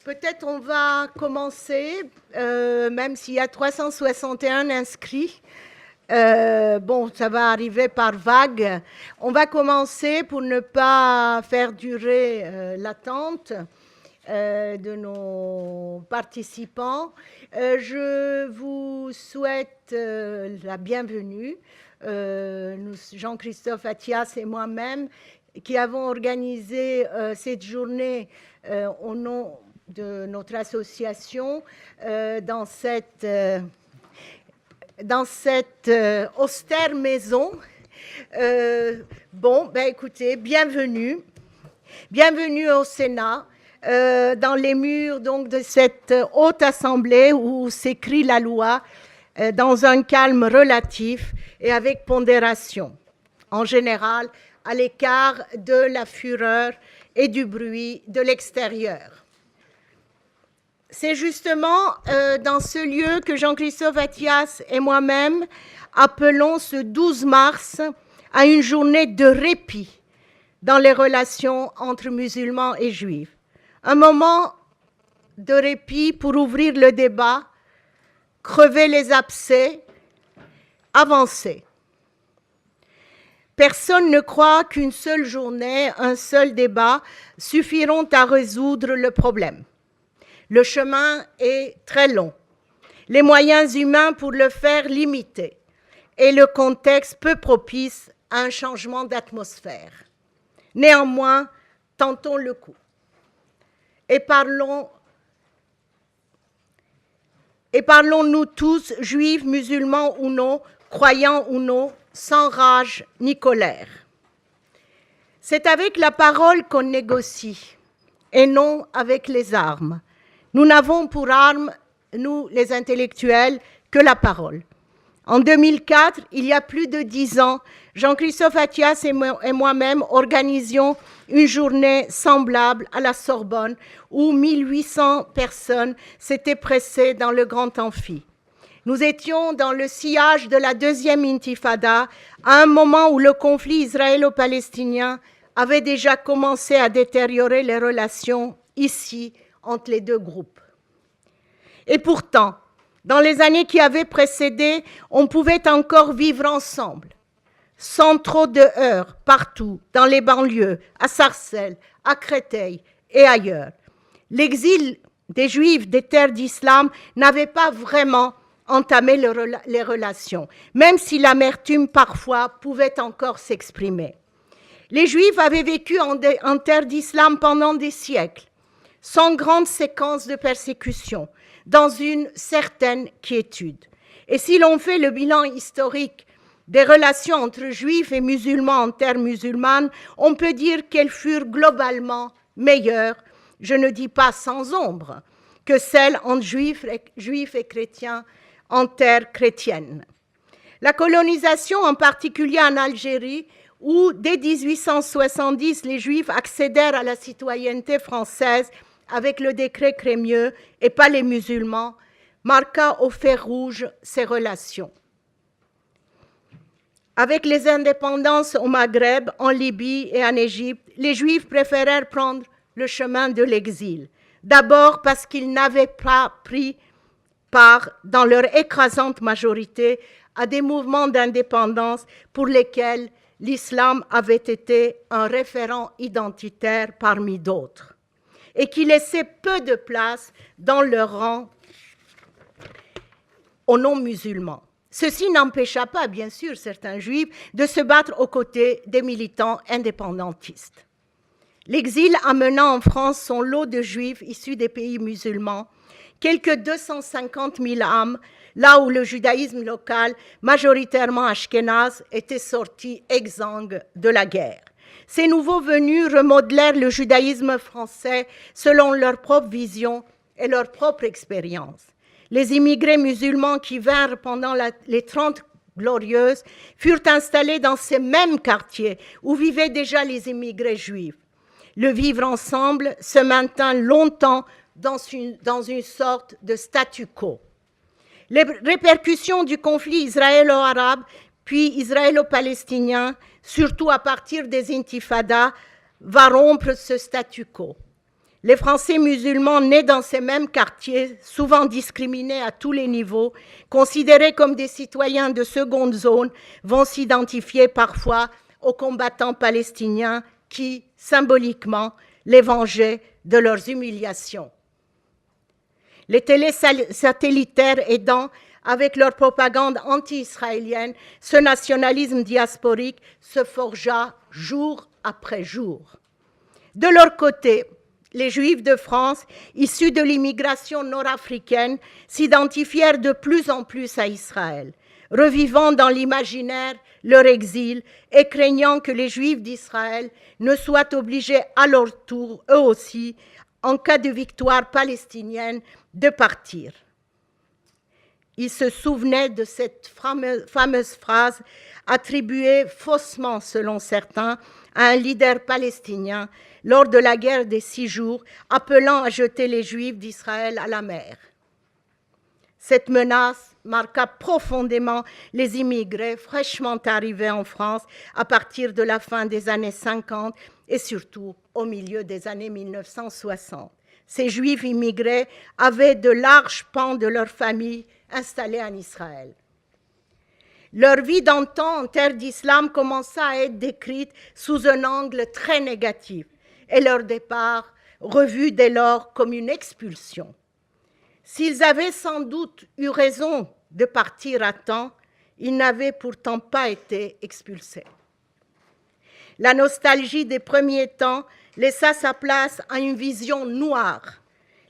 Peut-être on va commencer, même s'il y a 361 inscrits. Bon, ça va arriver par vague. On va commencer pour ne pas faire durer l'attente de nos participants. Je vous souhaite la bienvenue. Jean-Christophe Attias et moi-même, qui avons organisé cette journée au nom de notre association dans cette austère maison. Écoutez, bienvenue au Sénat, dans les murs donc de cette haute assemblée où s'écrit la loi dans un calme relatif et avec pondération, en général à l'écart de la fureur et du bruit de l'extérieur. C'est justement dans ce lieu que Jean-Christophe Attias et moi-même appelons ce 12 mars à une journée de répit dans les relations entre musulmans et juifs. Un moment de répit pour ouvrir le débat, crever les abcès, avancer. Personne ne croit qu'une seule journée, un seul débat suffiront à résoudre le problème. Le chemin est très long, les moyens humains pour le faire limités et le contexte peu propice à un changement d'atmosphère. Néanmoins, tentons le coup et parlons-nous tous, juifs, musulmans ou non, croyants ou non, sans rage ni colère. C'est avec la parole qu'on négocie et non avec les armes. Nous n'avons pour arme, nous les intellectuels, que la parole. En 2004, il y a plus de 10 ans, Jean-Christophe Attias et moi-même organisions une journée semblable à la Sorbonne où 1800 personnes s'étaient pressées dans le grand amphi. Nous étions dans le sillage de la deuxième intifada, à un moment où le conflit israélo-palestinien avait déjà commencé à détériorer les relations ici entre les deux groupes. Et pourtant, dans les années qui avaient précédé, on pouvait encore vivre ensemble, sans trop de heurts, partout, dans les banlieues, à Sarcelles, à Créteil et ailleurs. L'exil des Juifs des terres d'islam n'avait pas vraiment entamé les relations, même si l'amertume parfois pouvait encore s'exprimer. Les Juifs avaient vécu en terre d'islam pendant des siècles, sans grande séquence de persécution, dans une certaine quiétude. Et si l'on fait le bilan historique des relations entre juifs et musulmans en terre musulmane, on peut dire qu'elles furent globalement meilleures, je ne dis pas sans ombre, que celles entre juifs et chrétiens en terre chrétienne. La colonisation, en particulier en Algérie, où dès 1870 les Juifs accédèrent à la citoyenneté française avec le décret Crémieux et pas les musulmans, marqua au fer rouge ces relations. Avec les indépendances au Maghreb, en Libye et en Égypte, les Juifs préférèrent prendre le chemin de l'exil. D'abord parce qu'ils n'avaient pas pris part, dans leur écrasante majorité, à des mouvements d'indépendance pour lesquels l'islam avait été un référent identitaire parmi d'autres, et qui laissait peu de place dans leur rang aux non-musulmans. Ceci n'empêcha pas, bien sûr, certains juifs de se battre aux côtés des militants indépendantistes. L'exil amena en France son lot de juifs issus des pays musulmans, quelques 250 000 âmes, là où le judaïsme local, majoritairement ashkénaze, était sorti exsangue de la guerre. Ces nouveaux venus remodelèrent le judaïsme français selon leur propre vision et leur propre expérience. Les immigrés musulmans qui vinrent pendant les 30 Glorieuses furent installés dans ces mêmes quartiers où vivaient déjà les immigrés juifs. Le vivre ensemble se maintint longtemps dans une sorte de statu quo. Les répercussions du conflit israélo-arabe puis israélo-palestinien, surtout à partir des intifadas, va rompre ce statu quo. Les Français musulmans nés dans ces mêmes quartiers, souvent discriminés à tous les niveaux, considérés comme des citoyens de seconde zone, vont s'identifier parfois aux combattants palestiniens qui, symboliquement, les vengeaient de leurs humiliations. Les télésatellitaires aidant, avec leur propagande anti-israélienne, ce nationalisme diasporique se forgea jour après jour. De leur côté, les Juifs de France, issus de l'immigration nord-africaine, s'identifièrent de plus en plus à Israël, revivant dans l'imaginaire leur exil et craignant que les Juifs d'Israël ne soient obligés à leur tour, eux aussi, en cas de victoire palestinienne, de partir. Ils se souvenaient de cette fameuse phrase attribuée faussement, selon certains, à un leader palestinien lors de la guerre des 6 jours, appelant à jeter les Juifs d'Israël à la mer. Cette menace marqua profondément les immigrés fraîchement arrivés en France à partir de la fin des années 50 et surtout au milieu des années 1960. Ces Juifs immigrés avaient de larges pans de leur famille installés en Israël. Leur vie d'antan en terre d'islam commença à être décrite sous un angle très négatif et leur départ revu dès lors comme une expulsion. S'ils avaient sans doute eu raison de partir à temps, ils n'avaient pourtant pas été expulsés. La nostalgie des premiers temps laissa sa place à une vision noire.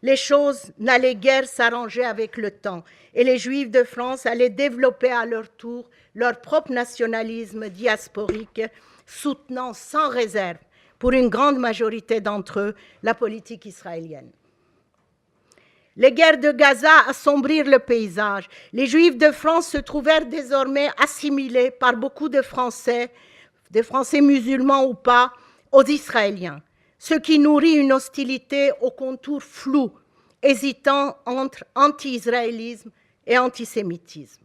Les choses n'allaient guère s'arranger avec le temps et les Juifs de France allaient développer à leur tour leur propre nationalisme diasporique, soutenant sans réserve, pour une grande majorité d'entre eux, la politique israélienne. Les guerres de Gaza assombrirent le paysage. Les Juifs de France se trouvèrent désormais assimilés par beaucoup de Français, des Français musulmans ou pas, aux Israéliens, ce qui nourrit une hostilité aux contours flous, hésitant entre anti-israélisme et antisémitisme.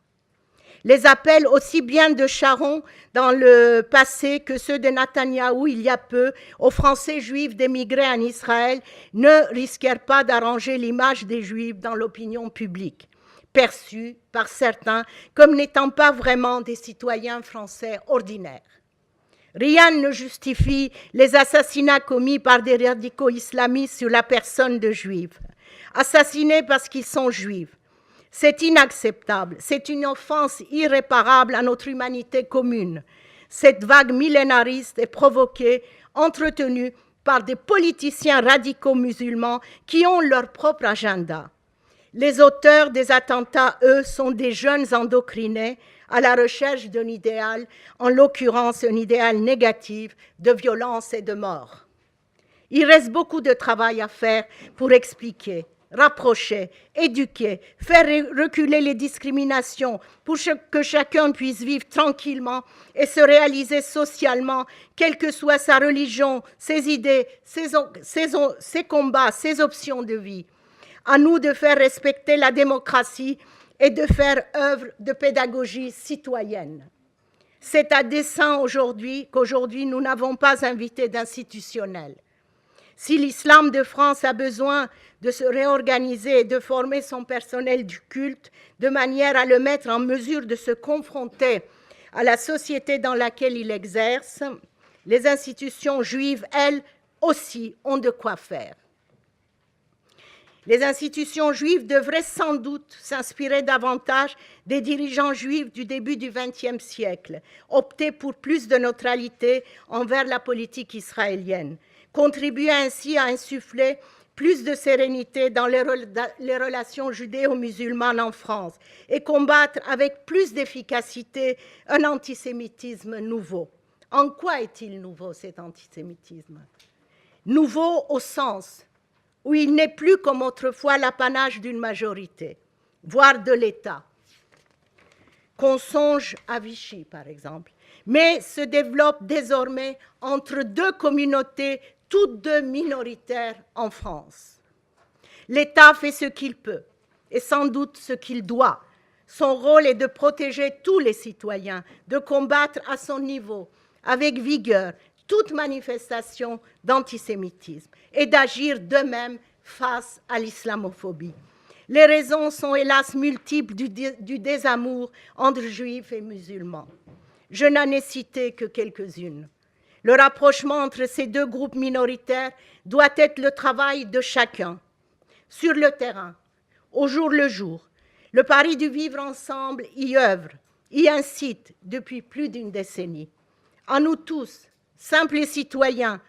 Les appels aussi bien de Sharon dans le passé que ceux de Netanyahou il y a peu aux Français juifs d'émigrer en Israël ne risquèrent pas d'arranger l'image des Juifs dans l'opinion publique, perçus par certains comme n'étant pas vraiment des citoyens français ordinaires. Rien ne justifie les assassinats commis par des radicaux islamistes sur la personne de Juifs, assassinés parce qu'ils sont juifs. C'est inacceptable, c'est une offense irréparable à notre humanité commune. Cette vague millénariste est provoquée, entretenue par des politiciens radicaux musulmans qui ont leur propre agenda. Les auteurs des attentats, eux, sont des jeunes endocrinés à la recherche d'un idéal, en l'occurrence un idéal négatif de violence et de mort. Il reste beaucoup de travail à faire pour expliquer, rapprocher, éduquer, faire reculer les discriminations pour que chacun puisse vivre tranquillement et se réaliser socialement, quelle que soit sa religion, ses idées, ses combats, ses options de vie. À nous de faire respecter la démocratie et de faire œuvre de pédagogie citoyenne. C'est à dessein qu'aujourd'hui nous n'avons pas invité d'institutionnels. Si l'islam de France a besoin de se réorganiser et de former son personnel du culte de manière à le mettre en mesure de se confronter à la société dans laquelle il exerce, les institutions juives, elles aussi, ont de quoi faire. Les institutions juives devraient sans doute s'inspirer davantage des dirigeants juifs du début du XXe siècle, opter pour plus de neutralité envers la politique israélienne, contribuer ainsi à insuffler plus de sérénité dans les relations judéo-musulmanes en France et combattre avec plus d'efficacité un antisémitisme nouveau. En quoi est-il nouveau, cet antisémitisme ? Nouveau au sens où il n'est plus comme autrefois l'apanage d'une majorité, voire de l'État. Qu'on songe à Vichy, par exemple, mais se développe désormais entre deux communautés, toutes deux minoritaires en France. L'État fait ce qu'il peut, et sans doute ce qu'il doit. Son rôle est de protéger tous les citoyens, de combattre à son niveau, avec vigueur, toute manifestation d'antisémitisme et d'agir d'eux-mêmes face à l'islamophobie. Les raisons sont hélas multiples du désamour entre juifs et musulmans. Je n'en ai cité que quelques-unes. Le rapprochement entre ces deux groupes minoritaires doit être le travail de chacun. Sur le terrain, au jour le jour, le pari du vivre ensemble y œuvre, y incite depuis plus d'une décennie. À nous tous, simples citoyens,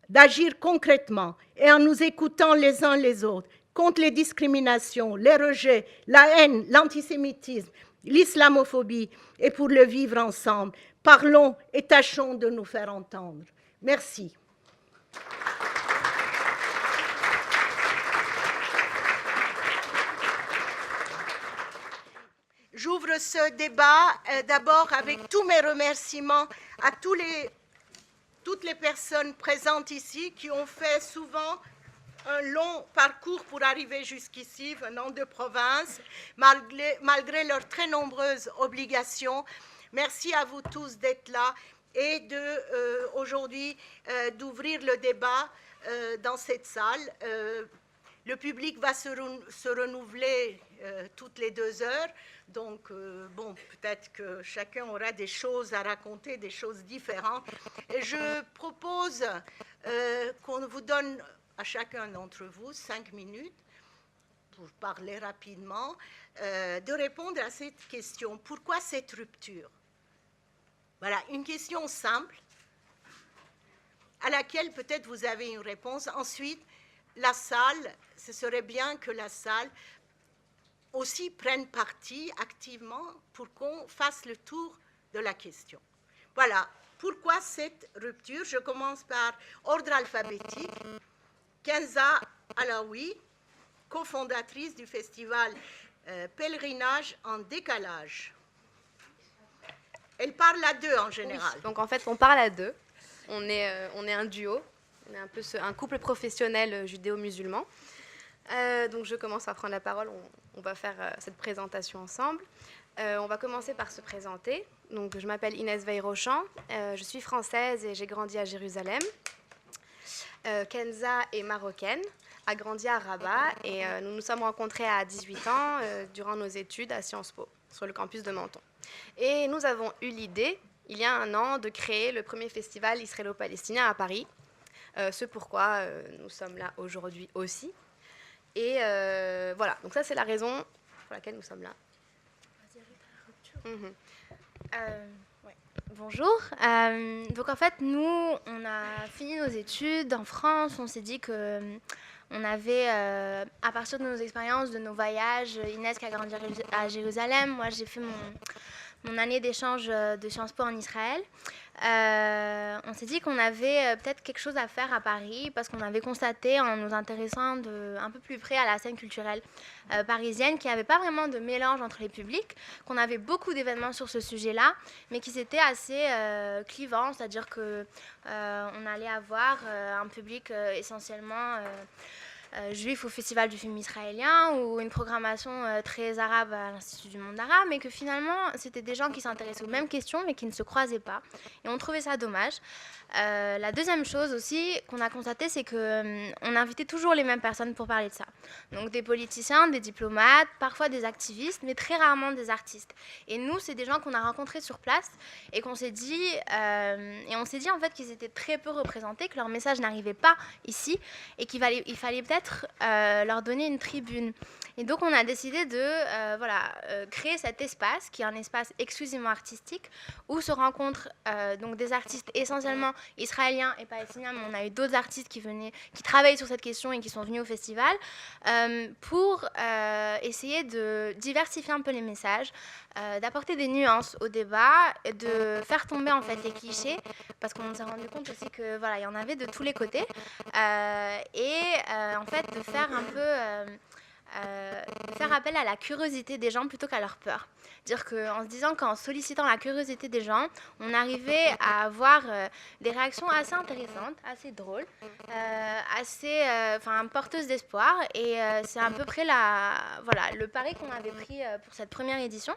d'agir concrètement et en nous écoutant les uns les autres contre les discriminations, les rejets, la haine, l'antisémitisme, l'islamophobie et pour le vivre ensemble. Parlons et tâchons de nous faire entendre. Merci. J'ouvre ce débat d'abord avec tous mes remerciements à toutes les personnes présentes ici qui ont fait souvent un long parcours pour arriver jusqu'ici, venant de province, malgré leurs très nombreuses obligations. Merci à vous tous d'être là et aujourd'hui d'ouvrir le débat dans cette salle. Le public va se renouveler toutes les 2 heures, donc peut-être que chacun aura des choses à raconter, des choses différentes. Et je propose qu'on vous donne à chacun d'entre vous 5 minutes pour parler rapidement, de répondre à cette question. Pourquoi cette rupture? Voilà, une question simple à laquelle peut-être vous avez une réponse. Ensuite, la salle, ce serait bien que la salle aussi prenne parti activement pour qu'on fasse le tour de la question. Voilà, pourquoi cette rupture? Je commence par ordre alphabétique. Kenza Alaoui, cofondatrice du festival Pèlerinage en décalage. Elle parle à 2 en général. Oui, donc en fait, on parle à 2. On est un duo. On est un peu un couple professionnel judéo-musulman. Donc je commence à prendre la parole. On va faire cette présentation ensemble. On va commencer par se présenter. Donc je m'appelle Inès Veil-Rochant. Je suis française et j'ai grandi à Jérusalem. Kenza est marocaine, a grandi à Rabat et nous nous sommes rencontrés à 18 ans durant nos études à Sciences Po, sur le campus de Menton. Et nous avons eu l'idée, il y a 1 an, de créer le premier festival israélo-palestinien à Paris. Ce pourquoi nous sommes là aujourd'hui aussi. Et voilà, donc ça c'est la raison pour laquelle nous sommes là. Bonjour. Donc en fait, nous, on a fini nos études en France. On s'est dit que on avait, à partir de nos expériences, de nos voyages, Inès qui a grandi à Jérusalem, moi j'ai fait mon année d'échange de Sciences Po en Israël. On s'est dit qu'on avait peut-être quelque chose à faire à Paris parce qu'on avait constaté en nous intéressant un peu plus près à la scène culturelle parisienne qu'il n'y avait pas vraiment de mélange entre les publics, qu'on avait beaucoup d'événements sur ce sujet-là, mais qui étaient assez clivants, c'est-à-dire qu'on allait avoir un public essentiellement juif au Festival du film israélien ou une programmation très arabe à l'Institut du monde arabe, mais que finalement, c'était des gens qui s'intéressaient aux mêmes questions, mais qui ne se croisaient pas. Et on trouvait ça dommage. La deuxième chose aussi qu'on a constaté, c'est qu'on invitait toujours les mêmes personnes pour parler de ça. Donc des politiciens, des diplomates, parfois des activistes, mais très rarement des artistes. Et nous, c'est des gens qu'on a rencontrés sur place et qu'on s'est dit, on s'est dit en fait qu'ils étaient très peu représentés, que leur message n'arrivait pas ici et qu'il fallait peut-être leur donner une tribune. Et donc on a décidé de créer cet espace qui est un espace exclusivement artistique où se rencontrent donc des artistes essentiellement israéliens et palestiniens, mais on a eu d'autres artistes qui travaillent sur cette question et qui sont venus au festival pour essayer de diversifier un peu les messages, d'apporter des nuances au débat, de faire tomber en fait les clichés, parce qu'on s'est rendu compte aussi que voilà, il y en avait de tous les côtés, en fait de faire un peu faire appel à la curiosité des gens plutôt qu'à leur peur. Dire qu'en se disant qu'en sollicitant la curiosité des gens, on arrivait à avoir des réactions assez intéressantes, assez drôles, assez porteuses d'espoir. Et c'est à peu près le pari qu'on avait pris pour cette première édition,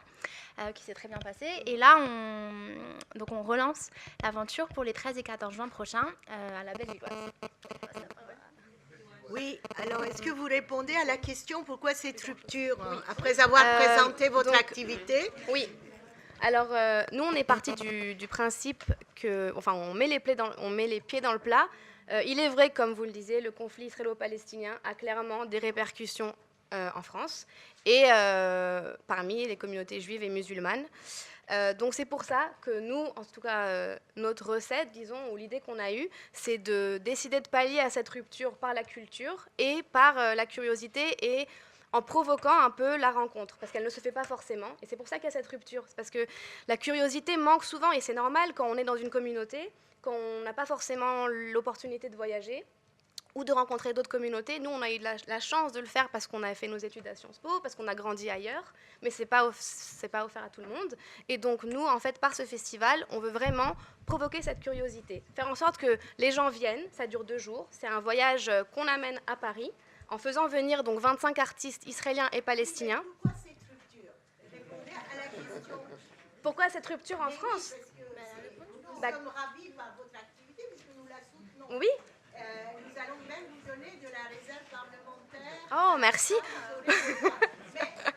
qui s'est très bien passée. Et là, on relance l'aventure pour les 13 et 14 juin prochains à la Bellevilloise. Oui, alors est-ce que vous répondez à la question pourquoi cette rupture, après avoir présenté votre activité? Oui. Alors, nous, on est parti du principe on met les pieds dans le plat. Il est vrai, comme vous le disiez, le conflit israélo-palestinien a clairement des répercussions en France et parmi les communautés juives et musulmanes. Donc c'est pour ça que nous, en tout cas, notre recette, disons, ou l'idée qu'on a eue, c'est de décider de pallier à cette rupture par la culture et par la curiosité et en provoquant un peu la rencontre, parce qu'elle ne se fait pas forcément. Et c'est pour ça qu'il y a cette rupture. C'est parce que la curiosité manque souvent, et c'est normal quand on est dans une communauté, quand on n'a pas forcément l'opportunité de voyager ou de rencontrer d'autres communautés. Nous, on a eu la chance de le faire parce qu'on a fait nos études à Sciences Po, parce qu'on a grandi ailleurs, mais c'est pas offert à tout le monde. Et donc, nous, en fait, par ce festival, on veut vraiment provoquer cette curiosité, faire en sorte que les gens viennent. Ça dure 2 jours. C'est un voyage qu'on amène à Paris, en faisant venir donc 25 artistes israéliens et palestiniens. Pourquoi cette rupture? Répondez à la question. Pourquoi cette rupture en France? Nous sommes ravis par votre activité, puisque nous la soutenons. Oui. Nous allons même vous donner de la réserve parlementaire. Oh, merci. Mais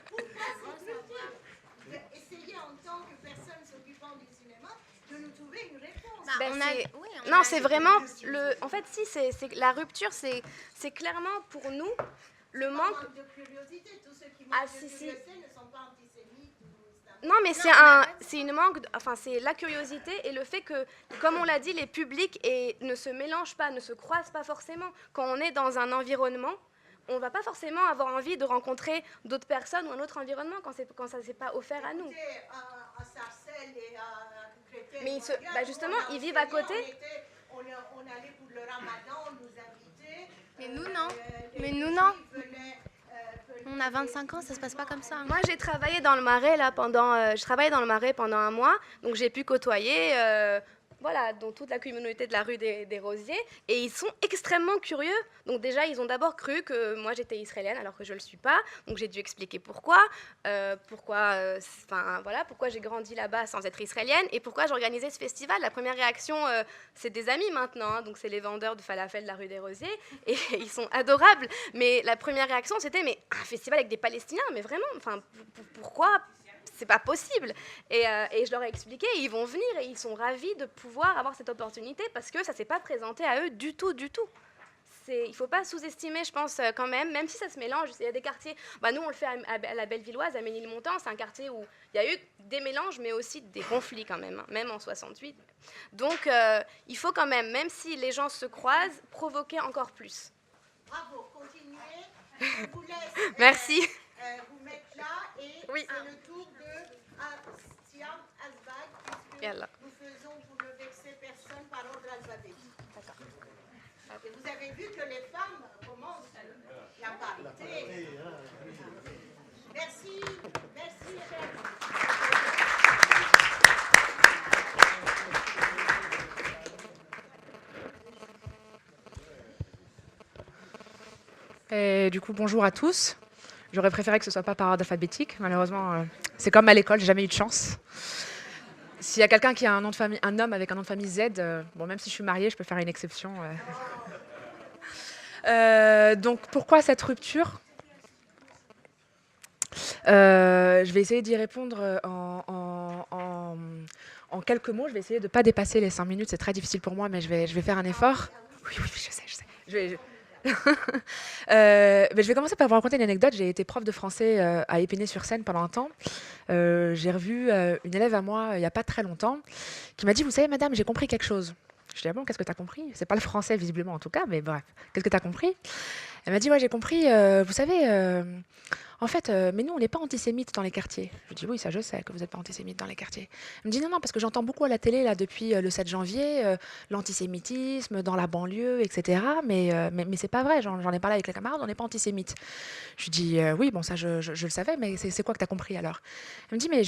pourquoi cette rupture? Essayez en tant que personne s'occupant du cinéma de nous trouver une réponse. Non, c'est vraiment en fait, si c'est la rupture, c'est clairement pour nous le manque de curiosité. Tous ceux qui manquent de curiosité ne sont pas antisémites. Non, mais c'est la curiosité et le fait que, comme on l'a dit, les publics ne se mélangent pas, ne se croisent pas forcément. Quand on est dans un environnement, on ne va pas forcément avoir envie de rencontrer d'autres personnes ou un autre environnement quand ça ne s'est pas offert à nous. À Sarcelles et à Créteil, mais justement, ils vivent à côté. On allait pour le ramadan, on nous invitait. Mais nous, non. On a 25 ans, ça se passe pas comme ça. Moi, j'ai travaillé dans le Marais pendant un mois, donc j'ai pu côtoyer dans toute la communauté de la rue des Rosiers, et ils sont extrêmement curieux. Donc déjà, ils ont d'abord cru que moi j'étais israélienne alors que je le suis pas. Donc j'ai dû expliquer pourquoi j'ai grandi là-bas sans être israélienne et pourquoi j'ai organisé ce festival. La première réaction, c'est des amis maintenant, donc c'est les vendeurs de falafel de la rue des Rosiers, et ils sont adorables. Mais la première réaction, c'était mais un festival avec des Palestiniens, mais vraiment, pourquoi? C'est pas possible. Et je leur ai expliqué, ils vont venir et ils sont ravis de pouvoir avoir cette opportunité parce que ça s'est pas présenté à eux du tout. Il faut pas sous-estimer, je pense, quand même si ça se mélange. Il y a des quartiers, nous on le fait à la Bellevilloise, à Ménilmontant, c'est un quartier où il y a eu des mélanges mais aussi des conflits quand même, même en 68. Donc il faut quand même si les gens se croisent, provoquer encore plus. Bravo, continuez. Je vous laisse. Merci. Vous mettre là et oui. C'est le tour de Siam Azbag, puisque nous faisons pour ne vexer personne par ordre alphabétique. Et vous avez vu que les femmes commencent la parité. Merci, Et du coup, bonjour à tous. J'aurais préféré que ce soit pas par ordre alphabétique. Malheureusement, c'est comme à l'école, j'ai jamais eu de chance. S'il y a quelqu'un qui a un homme avec un nom de famille Z, même si je suis mariée, je peux faire une exception. Donc, pourquoi cette rupture? Je vais essayer d'y répondre en quelques mots. Je vais essayer de ne pas dépasser les 5 minutes. C'est très difficile pour moi, mais je vais faire un effort. Oui, je sais. Je vais commencer par vous raconter une anecdote. J'ai été prof de français à Épinay-sur-Seine pendant un temps. J'ai revu une élève à moi il n'y a pas très longtemps qui m'a dit « Vous savez, madame, j'ai compris quelque chose. Je dis, ah bon, qu'est-ce que tu as compris? C'est pas le français, visiblement, en tout cas, mais bref. Qu'est-ce que tu as compris? Elle m'a dit, ouais, j'ai compris. Vous savez, en fait, mais nous, on n'est pas antisémites dans les quartiers. Je dis, oui, ça, je sais que vous n'êtes pas antisémites dans les quartiers. Elle me dit, non, non, parce que j'entends beaucoup à la télé, là, depuis le 7 janvier, l'antisémitisme dans la banlieue, etc. Mais c'est pas vrai, j'en ai parlé avec les camarades, on n'est pas antisémites. Je lui dis, oui, bon, ça, je le savais, mais c'est quoi que tu as compris alors? Elle me dit, mais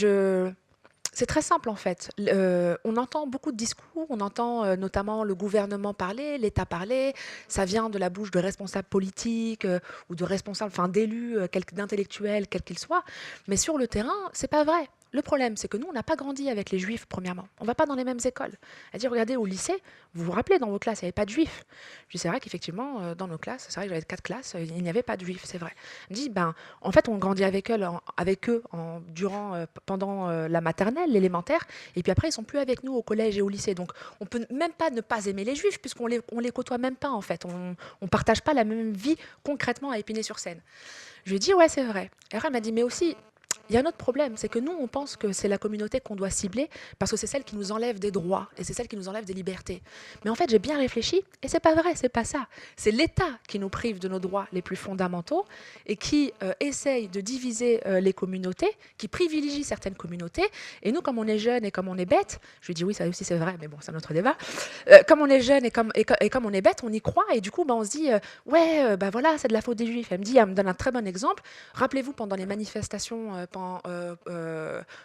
c'est très simple en fait. On entend beaucoup de discours, on entend notamment le gouvernement parler, l'État parler, ça vient de la bouche de responsables politiques ou de responsables, enfin d'élus, d'intellectuels, quels qu'ils soient. Mais sur le terrain, c'est pas vrai. Le problème, c'est que nous, on n'a pas grandi avec les juifs, premièrement. On ne va pas dans les mêmes écoles. Elle dit, regardez, au lycée, vous vous rappelez, dans vos classes, il n'y avait pas de juifs. Je dis, c'est vrai qu'effectivement, dans nos classes, c'est vrai que j'avais 4 classes, il n'y avait pas de juifs, c'est vrai. Elle me dit, en fait, on grandit avec eux pendant la maternelle, l'élémentaire, et puis après, ils ne sont plus avec nous au collège et au lycée. Donc, on ne peut même pas ne pas aimer les juifs, puisqu'on les côtoie même pas, en fait. On ne partage pas la même vie, concrètement, à Épinay-sur-Seine. Je lui ai dit, ouais, c'est vrai. Et après, elle m'a dit, mais aussi, il y a un autre problème, c'est que nous, on pense que c'est la communauté qu'on doit cibler parce que c'est celle qui nous enlève des droits et c'est celle qui nous enlève des libertés. Mais en fait, j'ai bien réfléchi et c'est pas vrai, c'est pas ça. C'est l'État qui nous prive de nos droits les plus fondamentaux et qui essaye de diviser les communautés, qui privilégie certaines communautés. Et nous, comme on est jeunes et comme on est bêtes, je lui dis oui, ça aussi c'est vrai, mais bon, c'est un autre débat. Comme on est jeunes et comme on est bêtes, on y croit et du coup, on se dit ouais, voilà, c'est de la faute des Juifs. Elle me donne un très bon exemple. Rappelez-vous pendant les manifestations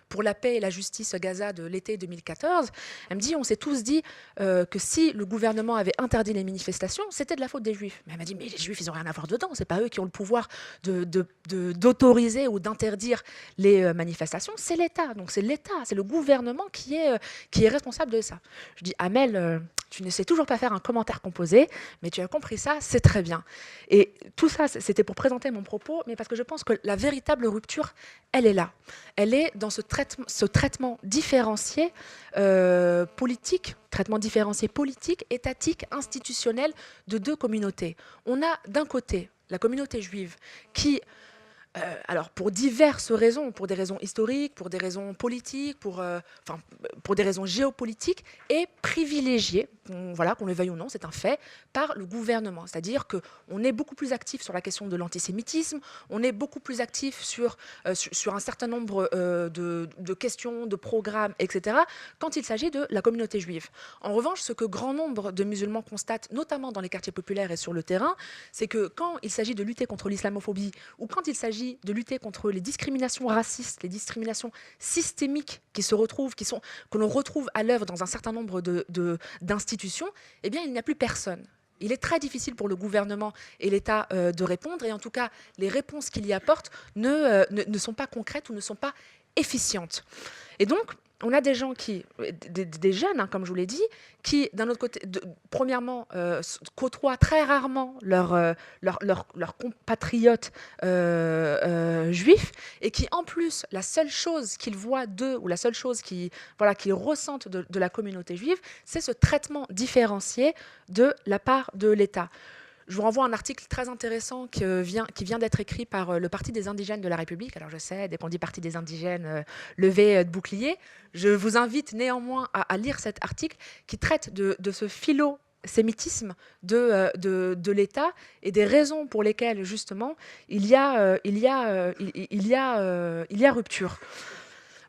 pour la paix et la justice à Gaza de l'été 2014, elle me dit, on s'est tous dit que si le gouvernement avait interdit les manifestations, c'était de la faute des Juifs. Mais elle m'a dit, mais les Juifs, ils n'ont rien à voir dedans, c'est pas eux qui ont le pouvoir d'autoriser ou d'interdire les manifestations, c'est l'État. Donc c'est l'État, c'est le gouvernement qui est responsable de ça. Je dis, Amel, tu ne sais toujours pas faire un commentaire composé, mais tu as compris ça, c'est très bien. Et tout ça, c'était pour présenter mon propos, mais parce que je pense que la véritable rupture, elle est là. Elle est dans ce traitement différencié politique, étatique, institutionnel de deux communautés. On a d'un côté la communauté juive qui... alors, pour diverses raisons, pour des raisons historiques, pour des raisons politiques, pour des raisons géopolitiques, est privilégiée, qu'on le veuille ou non, c'est un fait, par le gouvernement. C'est-à-dire qu'on est beaucoup plus actif sur la question de l'antisémitisme, on est beaucoup plus actif sur un certain nombre de questions, de programmes, etc., quand il s'agit de la communauté juive. En revanche, ce que grand nombre de musulmans constatent, notamment dans les quartiers populaires et sur le terrain, c'est que quand il s'agit de lutter contre l'islamophobie ou quand il s'agit de lutter contre les discriminations racistes, les discriminations systémiques que l'on retrouve à l'œuvre dans un certain nombre d'institutions, eh bien, il n'y a plus personne. Il est très difficile pour le gouvernement et l'État de répondre, et en tout cas, les réponses qu'il y apporte ne sont pas concrètes ou ne sont pas efficientes. Et donc, on a des gens des jeunes, comme je vous l'ai dit, qui, d'un autre côté, premièrement, côtoient très rarement leurs compatriotes juifs, et qui, en plus, la seule chose qu'ils voient d'eux, ou la seule chose qu'ils ressentent de la communauté juive, c'est ce traitement différencié de la part de l'État. Je vous renvoie à un article très intéressant qui vient d'être écrit par le Parti des indigènes de la République. Alors je sais, dès qu'on dit Parti des indigènes, levez de bouclier. Je vous invite néanmoins à lire cet article qui traite de ce philo-sémitisme de l'État et des raisons pour lesquelles justement il y a rupture.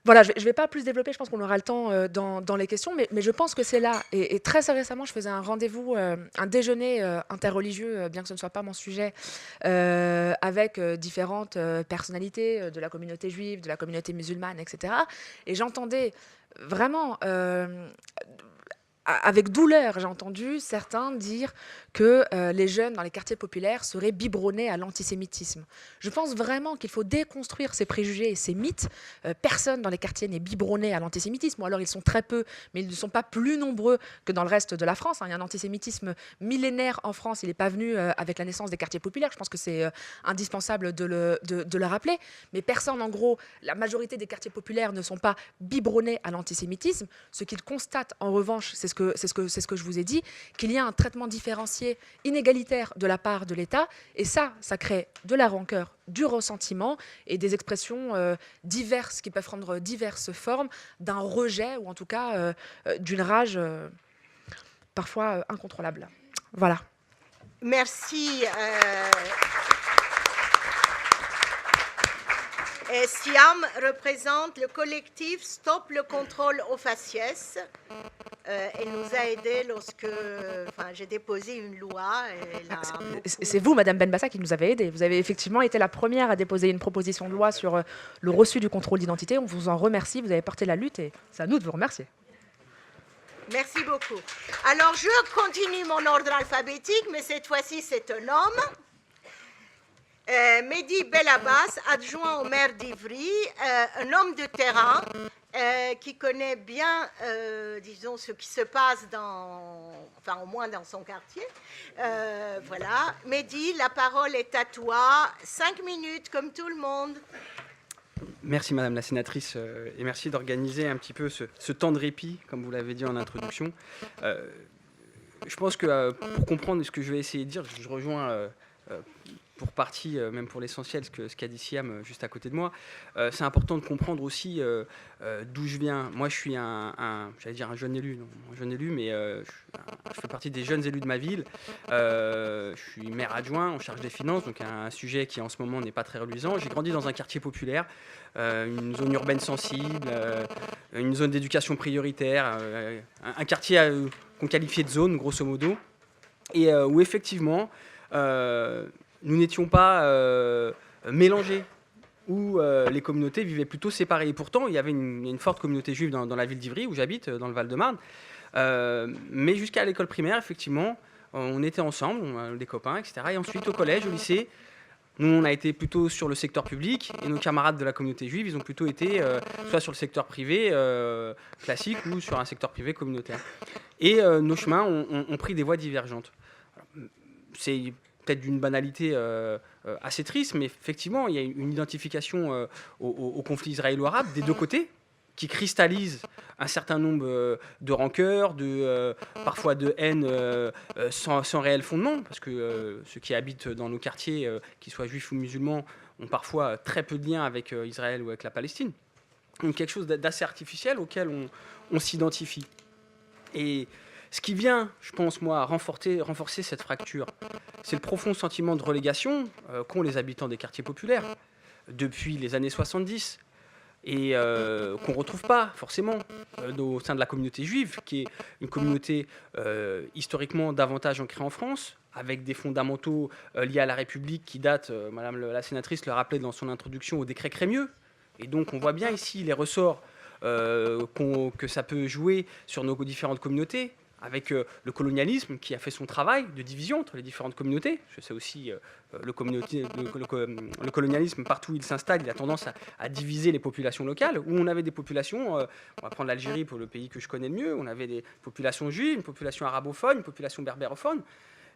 Voilà, je ne vais pas plus développer, je pense qu'on aura le temps dans les questions, mais je pense que c'est là. Et très récemment, je faisais un rendez-vous, un déjeuner interreligieux, bien que ce ne soit pas mon sujet, avec différentes personnalités de la communauté juive, de la communauté musulmane, etc. Et j'entendais vraiment... avec douleur, j'ai entendu certains dire que les jeunes dans les quartiers populaires seraient biberonnés à l'antisémitisme. Je pense vraiment qu'il faut déconstruire ces préjugés et ces mythes. Personne dans les quartiers n'est biberonné à l'antisémitisme, ou alors ils sont très peu, mais ils ne sont pas plus nombreux que dans le reste de la France. Il y a un antisémitisme millénaire en France, il n'est pas venu avec la naissance des quartiers populaires. Je pense que c'est indispensable de le rappeler. Mais personne, en gros, la majorité des quartiers populaires ne sont pas biberonnés à l'antisémitisme. Ce qu'ils constatent, en revanche, c'est ce que je vous ai dit, qu'il y a un traitement différencié, inégalitaire de la part de l'État, et ça crée de la rancœur, du ressentiment et des expressions diverses qui peuvent prendre diverses formes, d'un rejet ou en tout cas d'une rage parfois incontrôlables. Voilà. Merci. Et Siam représente le collectif Stop le contrôle aux faciès. Elle nous a aidés lorsque j'ai déposé une loi. C'est vous, Madame Benbassa, qui nous avez aidés. Vous avez effectivement été la première à déposer une proposition de loi sur le reçu du contrôle d'identité. On vous en remercie. Vous avez porté la lutte et c'est à nous de vous remercier. Merci beaucoup. Alors, je continue mon ordre alphabétique, mais cette fois-ci, c'est un homme. Mehdi Belabbas, adjoint au maire d'Ivry, un homme de terrain qui connaît bien, disons, ce qui se passe au moins dans son quartier. Voilà. Mehdi, la parole est à toi. 5 minutes, comme tout le monde. Merci Madame la sénatrice et merci d'organiser un petit peu ce temps de répit, comme vous l'avez dit en introduction. Je pense que pour comprendre ce que je vais essayer de dire, je rejoins pour partie, même pour l'essentiel, ce qu'a dit Siam juste à côté de moi. C'est important de comprendre aussi d'où je viens. Moi, je suis j'allais dire un jeune élu, mais je fais partie des jeunes élus de ma ville. Je suis maire adjoint en charge des finances, donc un sujet qui en ce moment n'est pas très reluisant. J'ai grandi dans un quartier populaire, une zone urbaine sensible, une zone d'éducation prioritaire, un quartier qu'on qualifiait de zone, grosso modo, et où effectivement, nous n'étions pas mélangés, où les communautés vivaient plutôt séparées. Et pourtant, il y avait une forte communauté juive dans la ville d'Ivry, où j'habite, dans le Val-de-Marne. Mais jusqu'à l'école primaire, effectivement, on était ensemble, des copains, etc. Et ensuite, au collège, au lycée, nous, on a été plutôt sur le secteur public, et nos camarades de la communauté juive, ils ont plutôt été soit sur le secteur privé classique, ou sur un secteur privé communautaire. Et nos chemins ont pris des voies divergentes. C'est peut-être d'une banalité assez triste, mais effectivement, il y a une identification au conflit israélo-arabe des deux côtés, qui cristallise un certain nombre de rancœurs, parfois de haine sans réel fondement, parce que ceux qui habitent dans nos quartiers, qu'ils soient juifs ou musulmans, ont parfois très peu de liens avec Israël ou avec la Palestine. Donc quelque chose d'assez artificiel auquel on s'identifie. Et ce qui vient, je pense, moi, renforcer cette fracture, c'est le profond sentiment de relégation qu'ont les habitants des quartiers populaires depuis les années 70, et qu'on ne retrouve pas forcément au sein de la communauté juive, qui est une communauté historiquement davantage ancrée en France, avec des fondamentaux liés à la République qui datent, Madame la sénatrice le rappelait dans son introduction, au décret Crémieux. Et donc on voit bien ici les ressorts que ça peut jouer sur nos différentes communautés, avec le colonialisme qui a fait son travail de division entre les différentes communautés. Je sais aussi le colonialisme, partout où il s'installe, il a tendance à diviser les populations locales, où on avait des populations, on va prendre l'Algérie pour le pays que je connais le mieux, on avait des populations juives, une population arabophone, une population berbérophone.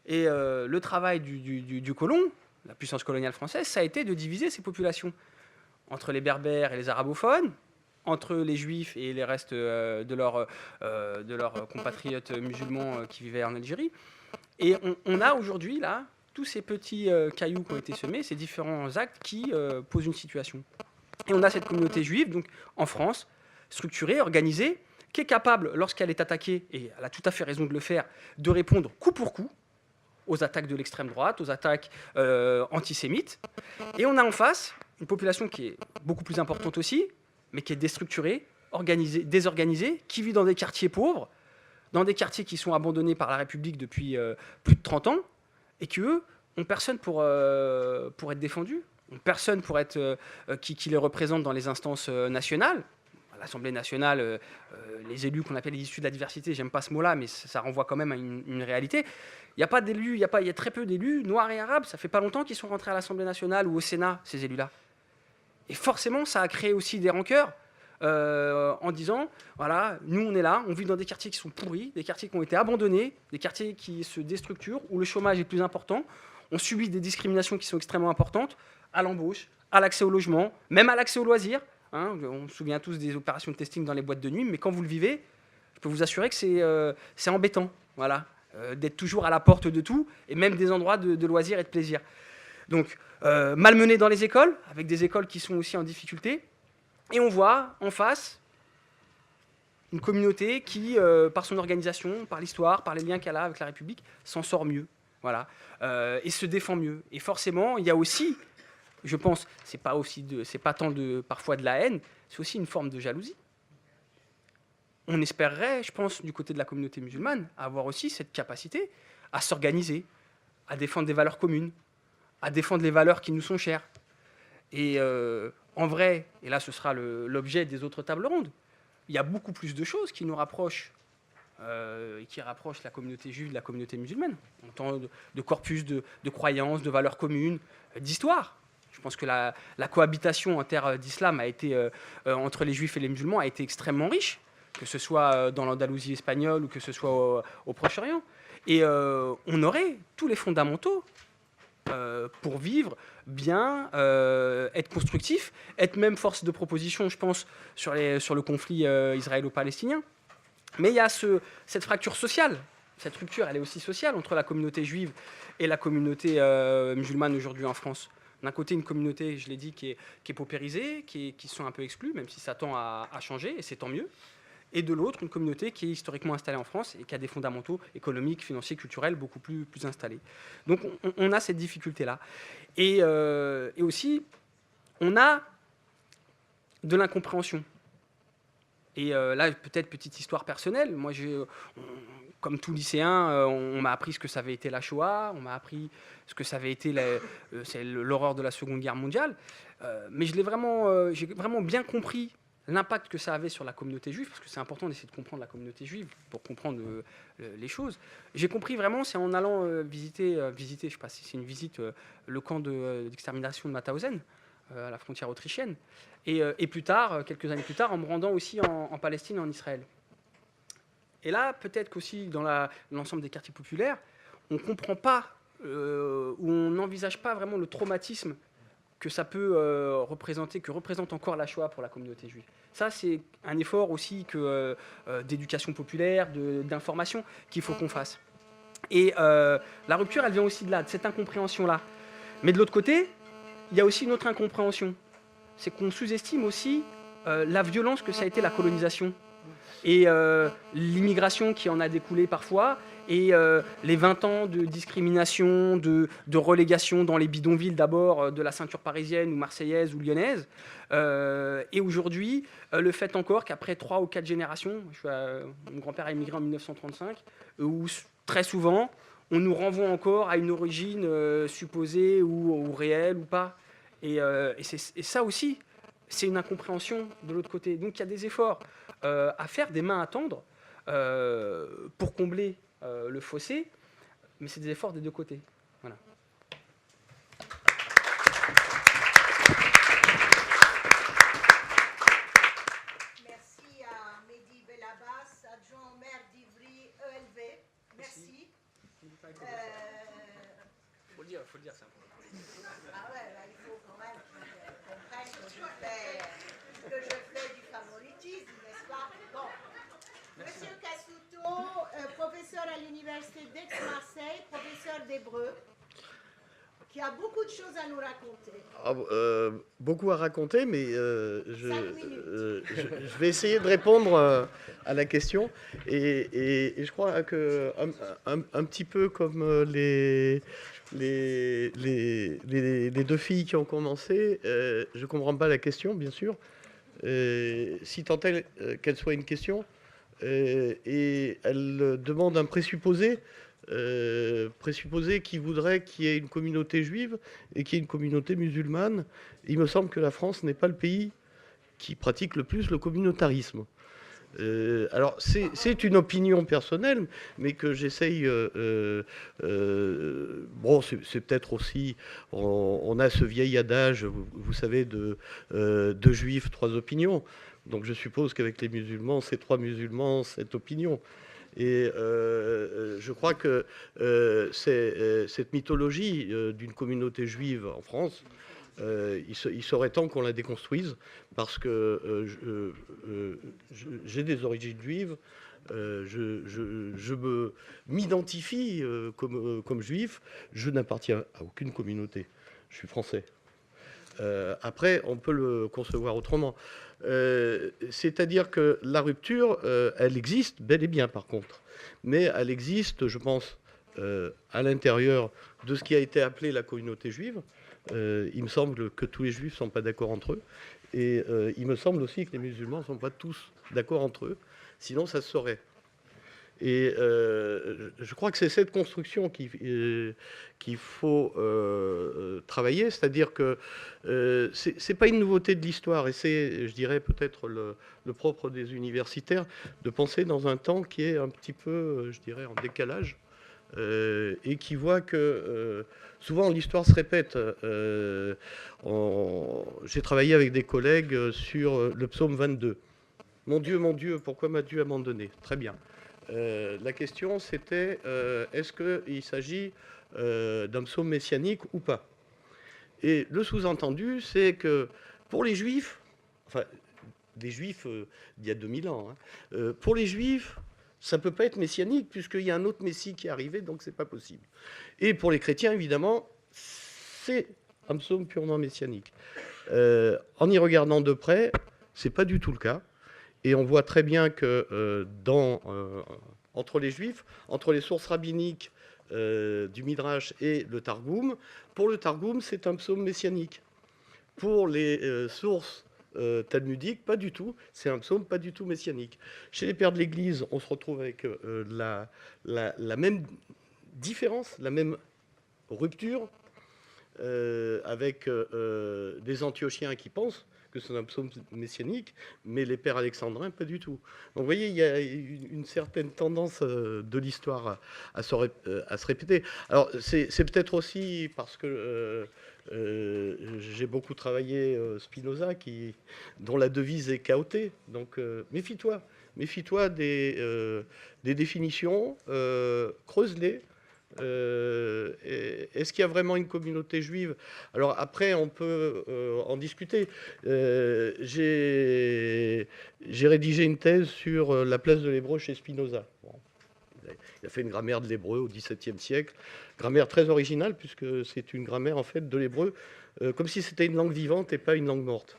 Et le travail du colon, la puissance coloniale française, ça a été de diviser ces populations entre les berbères et les arabophones, entre les juifs et les restes de leurs compatriotes musulmans qui vivaient en Algérie. Et on a aujourd'hui, là, tous ces petits cailloux qui ont été semés, ces différents actes qui posent une situation. Et on a cette communauté juive, donc en France, structurée, organisée, qui est capable, lorsqu'elle est attaquée, et elle a tout à fait raison de le faire, de répondre coup pour coup aux attaques de l'extrême droite, aux attaques antisémites. Et on a en face une population qui est beaucoup plus importante aussi, mais qui est déstructurée, désorganisée, qui vit dans des quartiers pauvres, dans des quartiers qui sont abandonnés par la République depuis plus de 30 ans, et qui, eux, n'ont personne pour être défendus, n'ont personne pour être, qui les représente dans les instances nationales. À l'Assemblée nationale, les élus qu'on appelle les issus de la diversité, j'aime pas ce mot-là, mais ça renvoie quand même à une réalité. Il n'y a pas d'élus, il y a très peu d'élus, noirs et arabes, ça fait pas longtemps qu'ils sont rentrés à l'Assemblée nationale ou au Sénat, ces élus-là. Et forcément, ça a créé aussi des rancœurs en disant, voilà, nous on est là, on vit dans des quartiers qui sont pourris, des quartiers qui ont été abandonnés, des quartiers qui se déstructurent, où le chômage est plus important, on subit des discriminations qui sont extrêmement importantes, à l'embauche, à l'accès au logement, même à l'accès aux loisirs. Hein, on se souvient tous des opérations de testing dans les boîtes de nuit, mais quand vous le vivez, je peux vous assurer que c'est embêtant, voilà, d'être toujours à la porte de tout, et même des endroits de loisirs et de plaisir. Donc, malmené dans les écoles, avec des écoles qui sont aussi en difficulté. Et on voit en face une communauté qui, par son organisation, par l'histoire, par les liens qu'elle a avec la République, s'en sort mieux, voilà, et se défend mieux. Et forcément, il y a aussi, je pense, c'est pas tant parfois de la haine, c'est aussi une forme de jalousie. On espérerait, je pense, du côté de la communauté musulmane, avoir aussi cette capacité à s'organiser, à défendre des valeurs communes, à défendre les valeurs qui nous sont chères. Et en vrai, et là ce sera l'objet des autres tables rondes, il y a beaucoup plus de choses qui nous rapprochent et qui rapprochent la communauté juive de la communauté musulmane, en tant de corpus de croyances, de valeurs communes, d'histoire. Je pense que la cohabitation en terre d'islam a été, entre les juifs et les musulmans a été extrêmement riche, que ce soit dans l'Andalousie espagnole ou que ce soit au Proche-Orient. Et on aurait tous les fondamentaux pour vivre bien, être constructif, être même force de proposition, je pense, sur le conflit israélo-palestinien. Mais il y a cette fracture sociale. Cette rupture, elle est aussi sociale entre la communauté juive et la communauté musulmane aujourd'hui en France. D'un côté, une communauté, je l'ai dit, qui est paupérisée, qui sont un peu exclus, même si ça tend à changer, et c'est tant mieux. Et de l'autre, une communauté qui est historiquement installée en France et qui a des fondamentaux économiques, financiers, culturels beaucoup plus installés. Donc on a cette difficulté-là. Et aussi, on a de l'incompréhension. Et là, peut-être petite histoire personnelle. Moi, comme tout lycéen, on m'a appris ce que ça avait été la Shoah, on m'a appris ce que ça avait été l'horreur de la Seconde Guerre mondiale. Mais j'ai vraiment bien compris l'impact que ça avait sur la communauté juive, parce que c'est important d'essayer de comprendre la communauté juive pour comprendre les choses. J'ai compris vraiment, c'est en allant visiter, je ne sais pas si c'est une visite, le camp d'extermination de Mauthausen, à la frontière autrichienne, et plus tard, quelques années plus tard, en me rendant aussi en Palestine, en Israël. Et là, peut-être qu'aussi dans l'ensemble des quartiers populaires, on ne comprend pas, ou on n'envisage pas vraiment le traumatisme que ça peut représenter, que représente encore la Shoah pour la communauté juive. Ça, c'est un effort aussi d'éducation populaire, d'information qu'il faut qu'on fasse. Et la rupture, elle vient aussi de là, de cette incompréhension-là. Mais de l'autre côté, il y a aussi une autre incompréhension. C'est qu'on sous-estime aussi la violence que ça a été la colonisation. Et l'immigration qui en a découlé parfois, et les 20 ans de discrimination, de relégation dans les bidonvilles d'abord de la ceinture parisienne ou marseillaise ou lyonnaise. Et aujourd'hui, le fait encore qu'après 3 ou 4 générations, mon grand-père a immigré en 1935, où très souvent, on nous renvoie encore à une origine supposée ou réelle ou pas. Et ça aussi, c'est une incompréhension de l'autre côté. Donc il y a des efforts à faire, des mains à tendre pour combler le fossé, mais c'est des efforts des deux côtés. Voilà. Merci à Mehdi Belabas, adjoint au maire d'Ivry, ELV. Merci. Faut le dire ça. Ah ouais, là, il faut quand même qu'on comprenne que je fais du favoritisme, n'est-ce pas? Bon. Monsieur Cassuto, professeur à l'université d'Aix-Marseille, professeur d'hébreu, qui a beaucoup de choses à nous raconter. Beaucoup à raconter, mais je vais essayer de répondre à la question. Et je crois que un petit peu comme les deux filles qui ont commencé, je ne comprends pas la question, bien sûr. Si tant est qu'elle soit une question, et elle demande un présupposé qui voudrait qu'il y ait une communauté juive et qu'il y ait une communauté musulmane. Il me semble que la France n'est pas le pays qui pratique le plus le communautarisme. Alors c'est une opinion personnelle, mais que j'essaye. Bon, c'est peut-être aussi. On a ce vieil adage, vous savez, de 2 juifs, 3 opinions. Donc je suppose qu'avec les musulmans, c'est 3 musulmans, 7 opinions. Et je crois que cette mythologie d'une communauté juive en France, il serait temps qu'on la déconstruise, parce que j'ai des origines juives, je m'identifie comme juif, je n'appartiens à aucune communauté, je suis français. Après, on peut le concevoir autrement. C'est-à-dire que la rupture, elle existe bel et bien, par contre. Mais elle existe, je pense, à l'intérieur de ce qui a été appelé la communauté juive. Il me semble que tous les juifs ne sont pas d'accord entre eux. Et il me semble aussi que les musulmans ne sont pas tous d'accord entre eux. Sinon, ça se saurait. Et je crois que c'est cette construction qu'il faut travailler, c'est-à-dire que c'est pas une nouveauté de l'histoire, et c'est, je dirais, peut-être le propre des universitaires de penser dans un temps qui est un petit peu, je dirais, en décalage, et qui voit que souvent l'histoire se répète. J'ai travaillé avec des collègues sur le psaume 22. Mon Dieu, pourquoi m'as-tu abandonné? Très bien. La question, c'était est-ce qu'il s'agit d'un psaume messianique ou pas? Et le sous-entendu, c'est que pour les juifs, enfin, des juifs d'il y a 2000 ans, pour les juifs, ça ne peut pas être messianique, puisqu'il y a un autre messie qui est arrivé, donc ce n'est pas possible. Et pour les chrétiens, évidemment, c'est un psaume purement messianique. En y regardant de près, ce n'est pas du tout le cas. Et on voit très bien que entre les juifs, entre les sources rabbiniques du Midrash et le Targum, pour le Targum, c'est un psaume messianique. Pour les sources talmudiques, pas du tout. C'est un psaume pas du tout messianique. Chez les pères de l'Église, on se retrouve avec la même différence, la même rupture, avec des antiochiens qui pensent que c'est un psaume messianique, mais les pères alexandrins, pas du tout. Donc vous voyez, il y a une certaine tendance de l'histoire à se répéter. Alors c'est peut-être aussi parce que j'ai beaucoup travaillé Spinoza, dont la devise est chaoté. Donc méfie-toi des définitions, creuse-les. Est-ce qu'il y a vraiment une communauté juive? Alors après, on peut en discuter. J'ai rédigé une thèse sur la place de l'hébreu chez Spinoza. Bon. Il a fait une grammaire de l'hébreu au XVIIe siècle, grammaire très originale puisque c'est une grammaire en fait de l'hébreu, comme si c'était une langue vivante et pas une langue morte.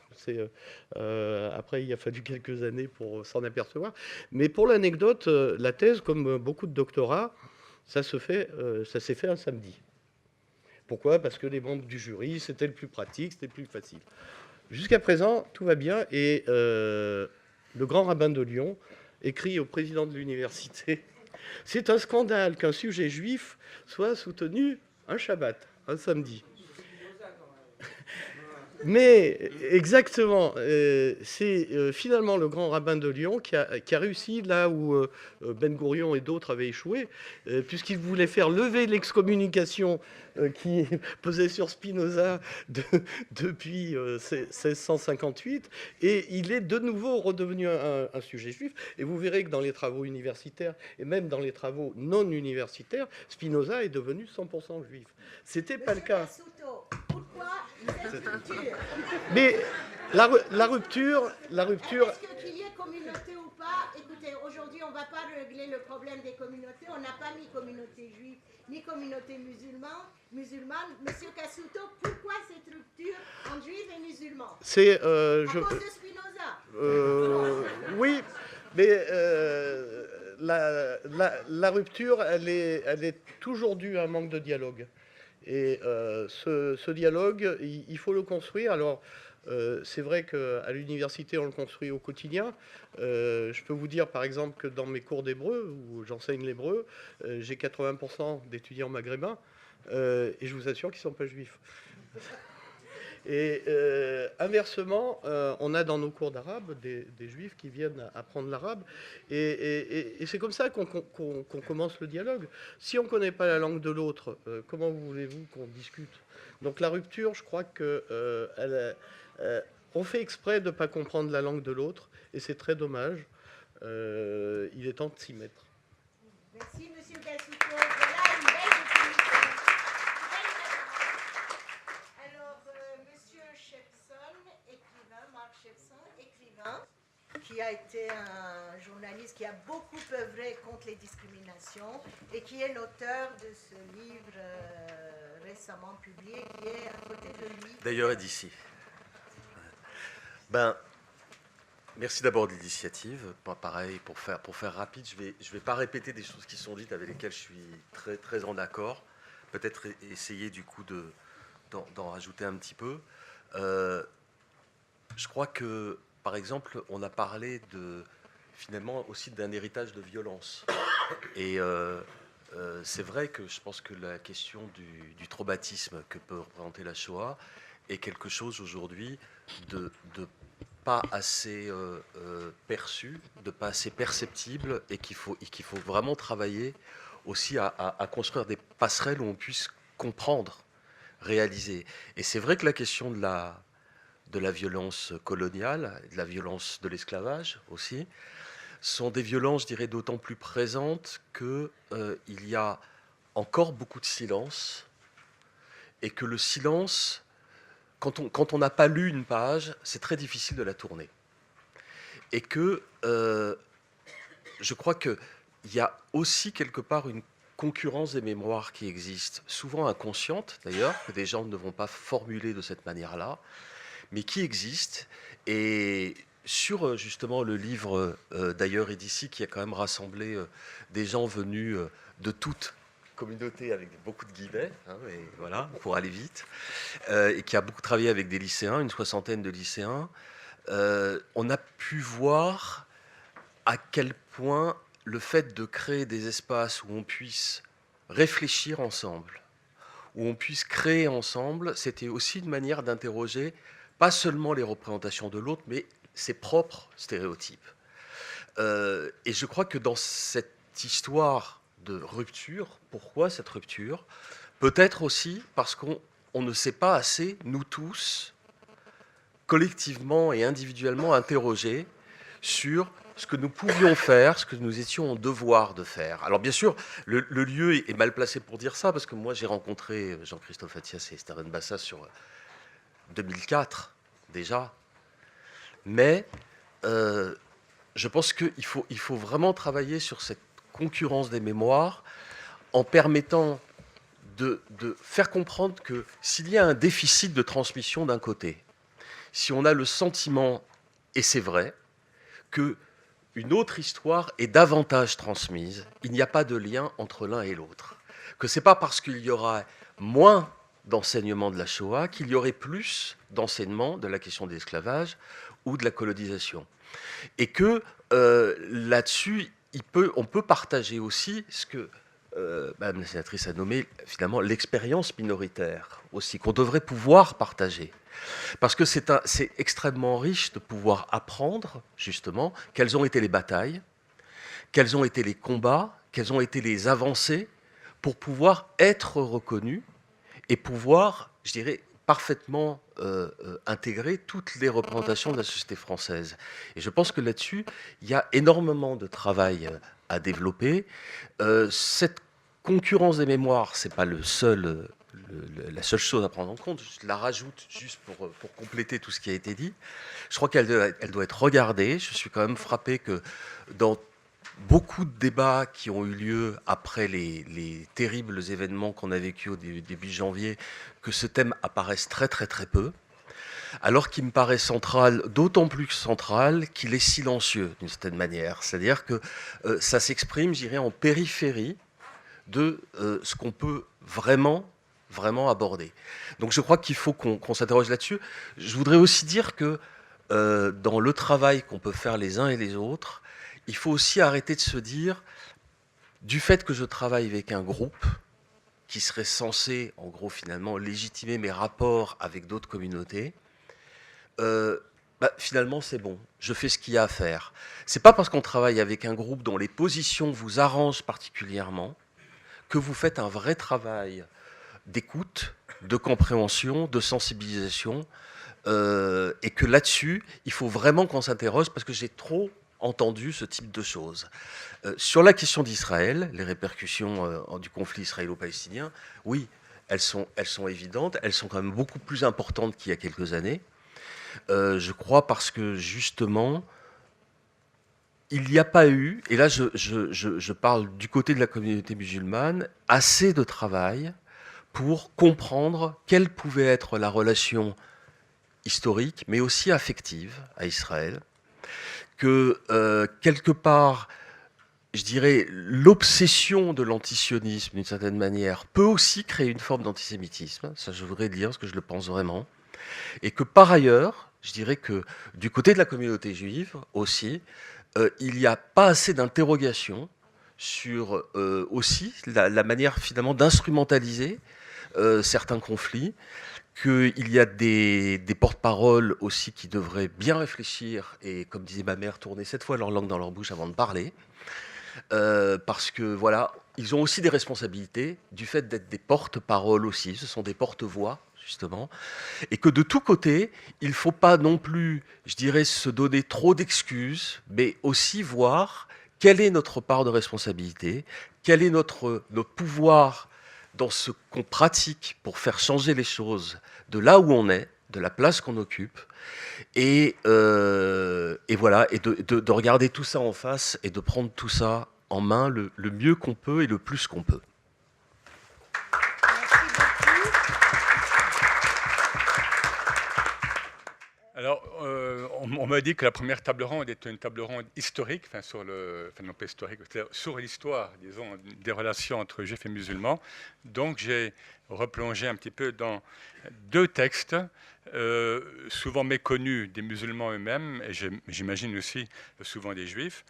Après, il a fallu quelques années pour s'en apercevoir. Mais pour l'anecdote, la thèse, comme beaucoup de doctorats, ça s'est fait un samedi. Pourquoi? Parce que les membres du jury, c'était le plus pratique, c'était le plus facile. Jusqu'à présent, tout va bien. Et le grand rabbin de Lyon écrit au président de l'université « C'est un scandale qu'un sujet juif soit soutenu un Shabbat, un samedi. » Mais exactement, c'est finalement le grand rabbin de Lyon qui a réussi là où Ben Gourion et d'autres avaient échoué, puisqu'il voulait faire lever l'excommunication qui pesait sur Spinoza depuis 1658, et il est de nouveau redevenu un sujet juif. Et vous verrez que dans les travaux universitaires, et même dans les travaux non universitaires, Spinoza est devenu 100% juif. C'était pas le cas. Mais la rupture... Est-ce qu'il y ait communauté ou pas? Écoutez, aujourd'hui, on ne va pas régler le problème des communautés. On n'a pas mis communauté juive, ni communauté musulmane. Monsieur Cassuto, pourquoi cette rupture entre juifs et musulmans? C'est... À cause de Spinoza. Oui, mais la rupture, elle est toujours due à un manque de dialogue. Et ce dialogue, il faut le construire. Alors, c'est vrai qu'à l'université, on le construit au quotidien. Je peux vous dire, par exemple, que dans mes cours d'hébreu, où j'enseigne l'hébreu, j'ai 80% d'étudiants maghrébins, et je vous assure qu'ils ne sont pas juifs. Et inversement, on a dans nos cours d'arabe des juifs qui viennent apprendre l'arabe. Et c'est comme ça qu'on commence le dialogue. Si on ne connaît pas la langue de l'autre, comment voulez-vous qu'on discute? Donc la rupture, je crois qu'on fait exprès de ne pas comprendre la langue de l'autre. Et c'est très dommage. Il est temps de s'y mettre. Merci, monsieur Cassuto. Voilà une belle définition. Alors, monsieur Shepson, Marc Shepson, écrivain, qui a été un journaliste qui a beaucoup œuvré contre les discriminations et qui est l'auteur de ce livre récemment publié, qui est à côté de lui. D'ailleurs, est d'ici. Ben, merci d'abord de l'initiative. Pareil, pour faire rapide, je vais pas répéter des choses qui sont dites avec lesquelles je suis très, très en accord. Peut-être essayer du coup d'en rajouter un petit peu. Je crois que, par exemple, on a parlé finalement aussi d'un héritage de violence. Et c'est vrai que je pense que la question du traumatisme que peut représenter la Shoah est quelque chose aujourd'hui de pas assez perçu, de pas assez perceptible, et qu'il faut vraiment travailler aussi à construire des passerelles où on puisse comprendre, réaliser. Et c'est vrai que la question de la violence coloniale, de la violence de l'esclavage aussi, sont des violences, je dirais, d'autant plus présentes qu'il y a encore beaucoup de silence, et que le silence, quand on n'a pas lu une page, c'est très difficile de la tourner. Et que je crois qu'il y a aussi quelque part une concurrence des mémoires qui existe, souvent inconsciente d'ailleurs, que des gens ne vont pas formuler de cette manière-là, mais qui existe. Et sur justement le livre d'ailleurs et d'ici, qui a quand même rassemblé des gens venus de toutes communautés, avec beaucoup de guillemets, hein, et voilà, pour aller vite, et qui a beaucoup travaillé avec des lycéens, une 60aine de lycéens, on a pu voir à quel point le fait de créer des espaces où on puisse réfléchir ensemble, où on puisse créer ensemble, c'était aussi une manière d'interroger pas seulement les représentations de l'autre, mais ses propres stéréotypes. Et je crois que dans cette histoire de rupture, pourquoi cette rupture? Peut-être aussi parce qu'on ne sait pas assez, nous tous, collectivement et individuellement, interroger sur ce que nous pouvions faire, ce que nous étions en devoir de faire. Alors bien sûr, le lieu est mal placé pour dire ça, parce que moi j'ai rencontré Jean-Christophe Attias et Esther Benbassa sur 2004 déjà. Mais je pense qu'il faut vraiment travailler sur cette concurrence des mémoires en permettant de faire comprendre que s'il y a un déficit de transmission d'un côté, si on a le sentiment, et c'est vrai, que une autre histoire est davantage transmise, il n'y a pas de lien entre l'un et l'autre. Que ce n'est pas parce qu'il y aura moins d'enseignement de la Shoah qu'il y aurait plus d'enseignement de la question de l'esclavage ou de la colonisation. Et que là-dessus, on peut partager aussi ce que Madame la sénatrice a nommé finalement l'expérience minoritaire aussi, qu'on devrait pouvoir partager. Parce que c'est extrêmement riche de pouvoir apprendre, justement, quelles ont été les batailles, quels ont été les combats, quelles ont été les avancées, pour pouvoir être reconnu et pouvoir, je dirais, parfaitement intégrer toutes les représentations de la société française. Et je pense que là-dessus, il y a énormément de travail à développer. Cette concurrence des mémoires, c'est pas la seule chose à prendre en compte. Je la rajoute juste pour compléter tout ce qui a été dit. Je crois qu'elle doit être regardée. Je suis quand même frappé que dans beaucoup de débats qui ont eu lieu après les terribles événements qu'on a vécus au début janvier, que ce thème apparaisse très très très peu, alors qu'il me paraît central, d'autant plus central qu'il est silencieux d'une certaine manière. C'est-à-dire que ça s'exprime, je dirais, en périphérie de ce qu'on peut vraiment aborder. Donc je crois qu'il faut qu'on s'interroge là-dessus. Je voudrais aussi dire que dans le travail qu'on peut faire les uns et les autres, il faut aussi arrêter de se dire, du fait que je travaille avec un groupe qui serait censé, en gros, finalement, légitimer mes rapports avec d'autres communautés, finalement, c'est bon, je fais ce qu'il y a à faire. C'est pas parce qu'on travaille avec un groupe dont les positions vous arrangent particulièrement que vous faites un vrai travail d'écoute, de compréhension, de sensibilisation, et que là-dessus, il faut vraiment qu'on s'interroge, parce que j'ai trop entendu ce type de choses. Sur la question d'Israël, les répercussions du conflit israélo-palestinien, oui, elles sont évidentes, elles sont quand même beaucoup plus importantes qu'il y a quelques années. Je crois parce que justement, il n'y a pas eu, et là je parle du côté de la communauté musulmane, assez de travail pour comprendre quelle pouvait être la relation historique, mais aussi affective à Israël, que quelque part, je dirais, l'obsession de l'antisionisme, d'une certaine manière, peut aussi créer une forme d'antisémitisme, ça je voudrais dire, parce que je le pense vraiment, et que par ailleurs, je dirais que du côté de la communauté juive aussi, il n'y a pas assez d'interrogations sur aussi la manière finalement d'instrumentaliser certains conflits, qu'il y a des porte-paroles aussi qui devraient bien réfléchir et, comme disait ma mère, tourner 7 fois leur langue dans leur bouche avant de parler, parce que voilà, ils ont aussi des responsabilités du fait d'être des porte-paroles aussi, ce sont des porte-voix justement, et que de tous côtés, il ne faut pas non plus, je dirais, se donner trop d'excuses, mais aussi voir quelle est notre part de responsabilité, quel est notre pouvoir dans ce qu'on pratique pour faire changer les choses de là où on est, de la place qu'on occupe, et voilà, et de regarder tout ça en face et de prendre tout ça en main le mieux qu'on peut et le plus qu'on peut. Alors, on m'a dit que la première table ronde était une table ronde historique, non pas historique, sur l'histoire, disons, des relations entre juifs et musulmans. Donc, j'ai replongé un petit peu dans 2 textes, souvent méconnus des musulmans eux-mêmes, et j'imagine aussi souvent des juifs.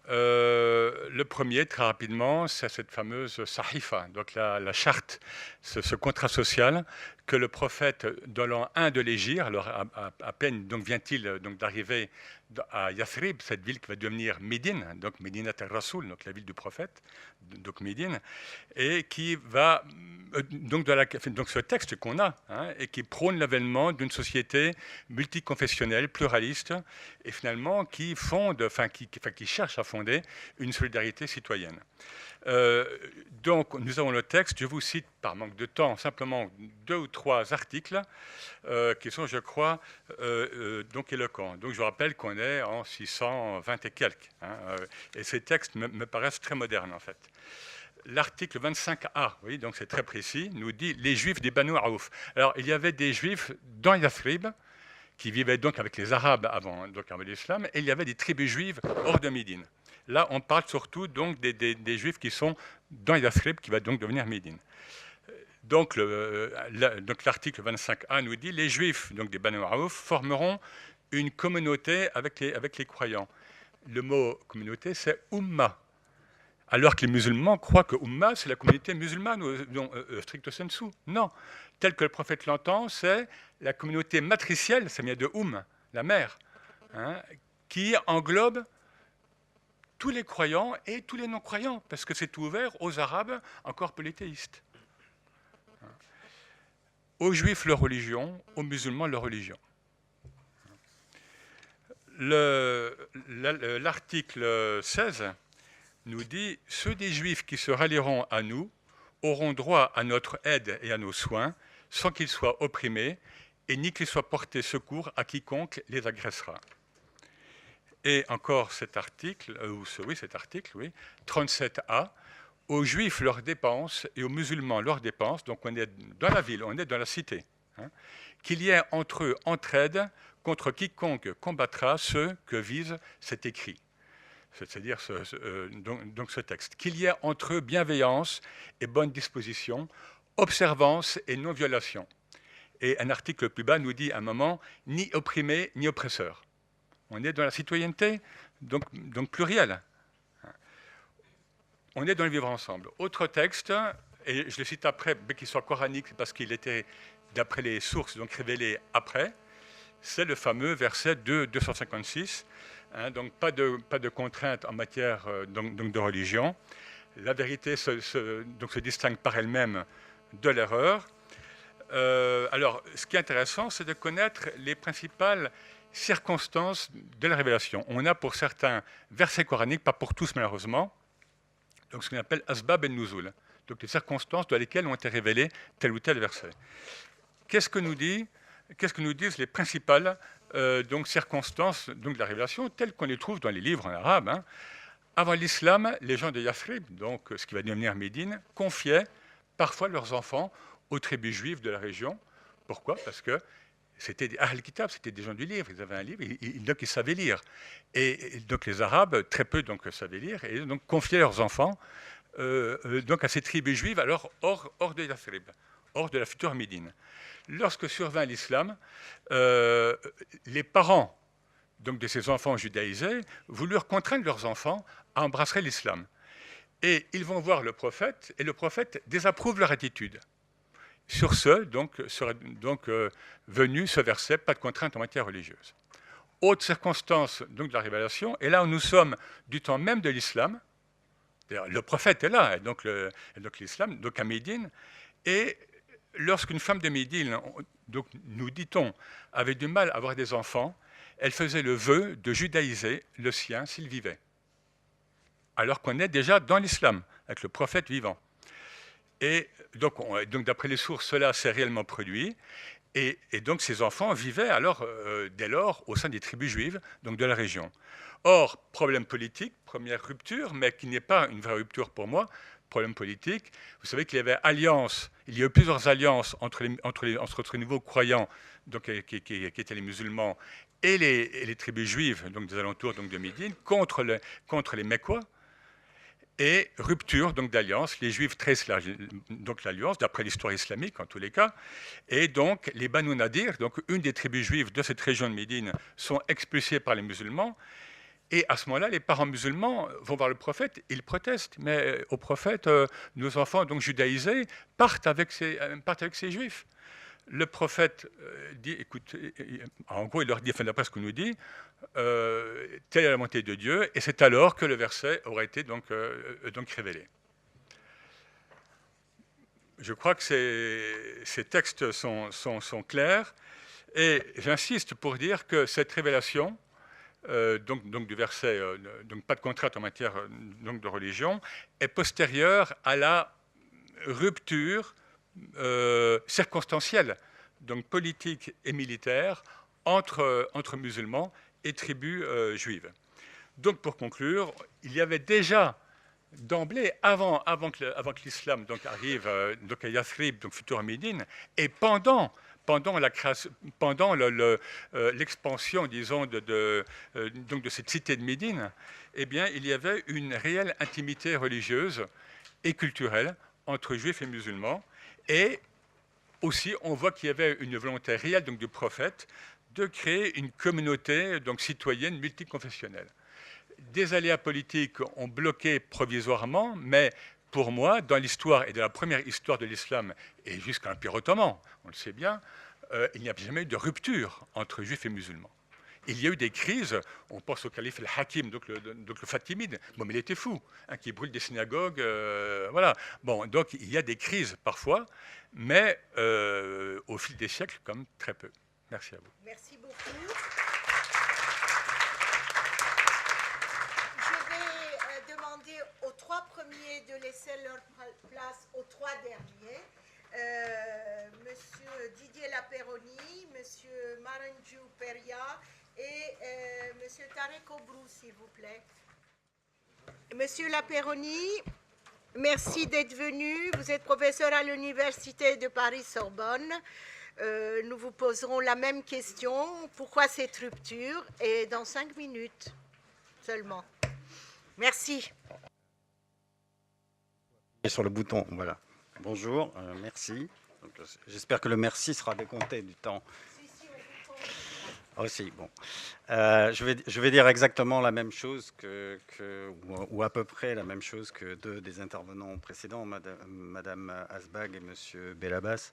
Le premier, très rapidement, c'est cette fameuse Sahifa, donc la charte, ce contrat social que le prophète, dans l'an 1 de l'Hégire, alors à peine donc vient-il donc d'arriver à Yathrib, cette ville qui va devenir Médine, donc Médinat al-Rasoul, donc la ville du prophète, donc Médine, et qui va donc ce texte qu'on a, hein, et qui prône l'avènement d'une société multiconfessionnelle, pluraliste, et finalement qui cherche à fonder une solidarité citoyenne. Donc nous avons le texte, je vous cite par manque de temps simplement 2 ou 3 articles qui sont, je crois, donc éloquents. Donc je vous rappelle qu'on est en 620 et quelques, hein, et ces textes me paraissent très modernes en fait. L'article 25a, oui, donc c'est très précis, nous dit les Juifs des Banu Aouf. Alors il y avait des Juifs dans Yathrib qui vivaient donc avec les Arabes avant l'islam, et il y avait des tribus juives hors de Médine. Là, on parle surtout donc des Juifs qui sont dans Yathrib, qui va donc devenir Médine. Donc l'article 25a nous dit les Juifs donc des Banu Aouf formeront une communauté avec les croyants. Le mot communauté, c'est Ummah. Alors que les musulmans croient que Ummah, c'est la communauté musulmane, stricto sensu. Non. Tel que le prophète l'entend, c'est la communauté matricielle, ça vient de la mère, hein, qui englobe tous les croyants et tous les non-croyants, parce que c'est ouvert aux Arabes encore polythéistes. Aux Juifs, leur religion, aux musulmans, leur religion. L'article 16 nous dit « Ceux des Juifs qui se rallieront à nous auront droit à notre aide et à nos soins, sans qu'ils soient opprimés, et ni qu'il soit porté secours à quiconque les agressera. » Et encore cet article, 37a, « Aux Juifs leurs dépenses et aux musulmans leurs dépenses », donc on est dans la ville, on est dans la cité, hein, « qu'il y ait entre eux entraide contre quiconque combattra ceux que vise cet écrit. » C'est-à-dire ce texte. Qu'il y ait entre eux bienveillance et bonne disposition, observance et non-violation. Et un article plus bas nous dit à un moment, ni opprimé ni oppresseur. On est dans la citoyenneté, donc plurielle. On est dans le vivre ensemble. Autre texte, et je le cite après, mais qu'il soit coranique, parce qu'il était, d'après les sources, donc révélé après, c'est le fameux verset 256. Hein, donc pas de contraintes en matière donc de religion. La vérité se distingue par elle-même de l'erreur. Alors, ce qui est intéressant, c'est de connaître les principales circonstances de la révélation. On a pour certains versets coraniques, pas pour tous malheureusement, donc ce qu'on appelle asbab el-nuzul, donc les circonstances dans lesquelles ont été révélés tel ou tel verset. Qu'est-ce que nous disent les principales circonstances de la révélation, telles qu'on les trouve dans les livres en arabe, hein. Avant l'islam, les gens de Yathrib, donc ce qui va devenir Médine, confiaient parfois leurs enfants aux tribus juives de la région. Pourquoi? Parce que c'était des Ahl Kitab, c'était des gens du livre, ils avaient un livre, donc ils savaient lire. Et donc les Arabes, très peu donc savaient lire, et donc confiaient leurs enfants donc à ces tribus juives, alors hors de Yathrib, hors de la future Médine. Lorsque survint l'islam, les parents donc, de ces enfants judaïsés voulurent contraindre leurs enfants à embrasser l'islam. Et ils vont voir le prophète, et le prophète désapprouve leur attitude. Sur ce, donc, serait venu ce verset, pas de contrainte en matière religieuse. Autre circonstance donc, de la révélation, et là où nous sommes du temps même de l'islam, le prophète est là, et donc l'islam, donc à Médine, et lorsqu'une femme de Médine, donc, nous dit-on, avait du mal à avoir des enfants, elle faisait le vœu de judaïser le sien s'il vivait. Alors qu'on est déjà dans l'islam, avec le prophète vivant. Et donc d'après les sources, cela s'est réellement produit. Et donc ces enfants vivaient alors, dès lors, au sein des tribus juives, donc de la région. Or, problème politique, première rupture, mais qui n'est pas une vraie rupture pour moi, problème politique. Vous savez qu'il y avait il y a eu plusieurs alliances entre les nouveaux croyants, donc, qui étaient les musulmans, et les tribus juives donc des alentours donc, de Médine, contre les Mecquois. Et rupture donc d'alliance, les Juifs tressent donc l'alliance, d'après l'histoire islamique en tous les cas, et donc les Banu Nadir, donc une des tribus juives de cette région de Médine, sont expulsés par les musulmans, et à ce moment-là, les parents musulmans vont voir le prophète, ils protestent, mais au prophète, nos enfants donc judaïsés partent avec ces Juifs. Le prophète dit, écoute, en gros, il leur dit, enfin, d'après ce qu'on nous dit, telle est la volonté de Dieu, et c'est alors que le verset aurait été donc révélé. Je crois que ces textes sont clairs, et j'insiste pour dire que cette révélation, donc du verset, donc pas de contrainte en matière donc de religion, est postérieure à la rupture circonstancielle, donc politique et militaire, entre musulmans et tribus juives. Donc pour conclure, il y avait déjà d'emblée, avant que l'islam donc arrive donc à Yathrib, donc futur Médine, et pendant l'expansion, disons, donc de cette cité de Médine, eh bien, il y avait une réelle intimité religieuse et culturelle entre juifs et musulmans. Et aussi, on voit qu'il y avait une volonté réelle donc, du prophète de créer une communauté donc, citoyenne multiconfessionnelle. Des aléas politiques ont bloqué provisoirement, mais pour moi, dans l'histoire et dans la première histoire de l'islam, et jusqu'à l'Empire ottoman, on le sait bien, il n'y a jamais eu de rupture entre juifs et musulmans. Il y a eu des crises, on pense au calife al-Hakim, donc le Fatimide, bon, mais il était fou, hein, qui brûle des synagogues, voilà. Bon, donc il y a des crises parfois, mais au fil des siècles, comme très peu. Merci à vous. Merci beaucoup. Je vais demander aux trois premiers de laisser leur place aux trois derniers. Monsieur Didier Lapeyronie, Monsieur Marangiou Peria et Monsieur Tarek Obrou, s'il vous plaît. Monsieur Lapeyronie, merci d'être venu. Vous êtes professeur à l'Université de Paris-Sorbonne. Nous vous poserons la même question. Pourquoi cette rupture? Et dans 5 minutes seulement. Merci. Sur le bouton, voilà. Bonjour, merci. J'espère que le merci sera décompté du temps. Aussi, bon. Je vais dire exactement la même chose ou à peu près la même chose que deux des intervenants précédents, Madame Asbag et Monsieur Belabas,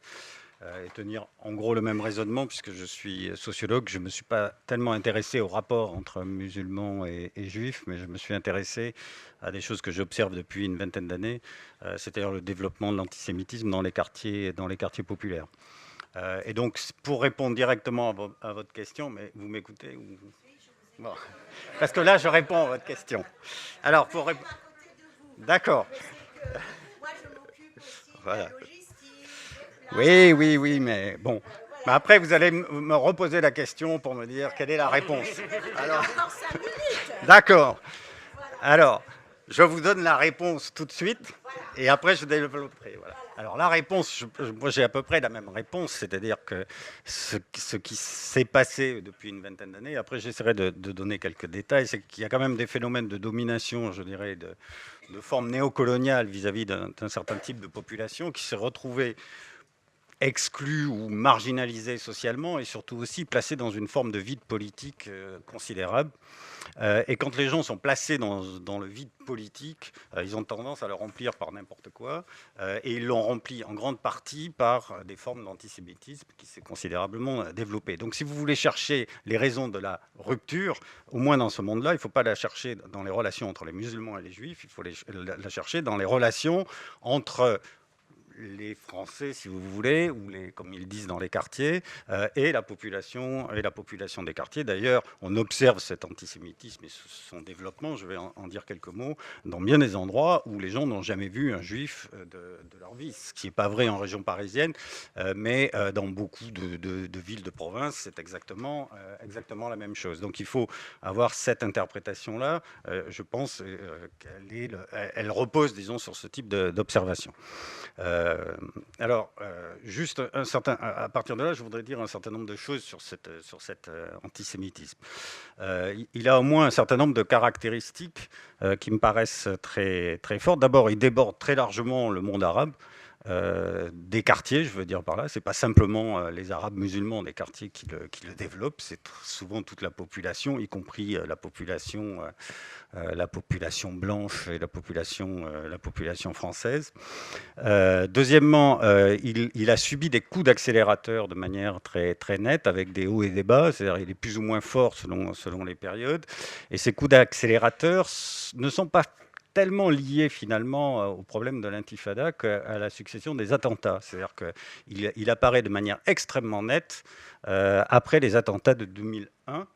et tenir en gros le même raisonnement, puisque je suis sociologue. Je ne me suis pas tellement intéressé au rapport entre musulmans et juifs, mais je me suis intéressé à des choses que j'observe depuis une vingtaine d'années, c'est-à-dire le développement de l'antisémitisme dans les quartiers populaires. Et donc, pour répondre directement à votre question, mais vous m'écoutez ou... Bon. Parce que là, je réponds à votre question. Alors, pour répondre... D'accord. Moi, je m'occupe aussi voilà. de la logistique. Oui, mais bon. Mais après, vous allez me reposer la question pour me dire quelle est la réponse. Alors... Encore 5 minutes. D'accord. Alors, je vous donne la réponse tout de suite, et après, je développerai. Voilà. Alors la réponse, moi j'ai à peu près la même réponse, c'est-à-dire que ce qui s'est passé depuis une vingtaine d'années, après j'essaierai de donner quelques détails, c'est qu'il y a quand même des phénomènes de domination, je dirais, de forme néocoloniale vis-à-vis d'un certain type de population qui s'est retrouvée exclus ou marginalisés socialement et surtout aussi placés dans une forme de vide politique considérable. Et quand les gens sont placés dans le vide politique, ils ont tendance à le remplir par n'importe quoi. Et ils l'ont rempli en grande partie par des formes d'antisémitisme qui s'est considérablement développé. Donc si vous voulez chercher les raisons de la rupture, au moins dans ce monde-là, il ne faut pas la chercher dans les relations entre les musulmans et les juifs, il faut la chercher dans les relations entre les Français, si vous voulez, ou comme ils disent dans les quartiers, et la population des quartiers. D'ailleurs, on observe cet antisémitisme et son développement, je vais en dire quelques mots, dans bien des endroits où les gens n'ont jamais vu un juif de leur vie, ce qui n'est pas vrai en région parisienne, mais dans beaucoup de villes de province, c'est exactement la même chose. Donc il faut avoir cette interprétation-là, je pense qu'elle repose, disons, sur ce type d'observation. Juste à partir de là, je voudrais dire un certain nombre de choses sur cet antisémitisme. Il a au moins un certain nombre de caractéristiques qui me paraissent très, très fortes. D'abord, il déborde très largement le monde arabe. Des quartiers, je veux dire par là, c'est pas simplement les Arabes musulmans des quartiers qui le développent, c'est souvent toute la population, y compris la population blanche et la population française. Deuxièmement, il a subi des coups d'accélérateur de manière très, très nette, avec des hauts et des bas, c'est-à-dire il est plus ou moins fort selon les périodes, et ces coups d'accélérateur ne sont pas tellement lié finalement au problème de l'intifada qu'à la succession des attentats. C'est-à-dire qu'il apparaît de manière extrêmement nette après les attentats de 2001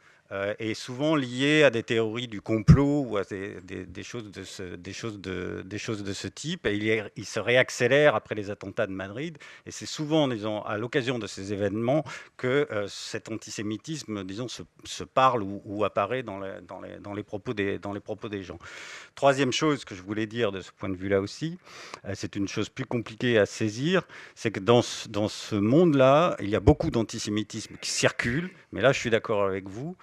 et souvent lié à des théories du complot ou à des choses de ce type. Et il se réaccélère après les attentats de Madrid. Et c'est souvent, disons, à l'occasion de ces événements que cet antisémitisme, disons, se parle ou apparaît dans les propos des gens. Troisième chose que je voulais dire de ce point de vue-là aussi, c'est une chose plus compliquée à saisir, c'est que dans ce monde-là, il y a beaucoup d'antisémitisme qui circule. Mais là, je suis d'accord avec vous.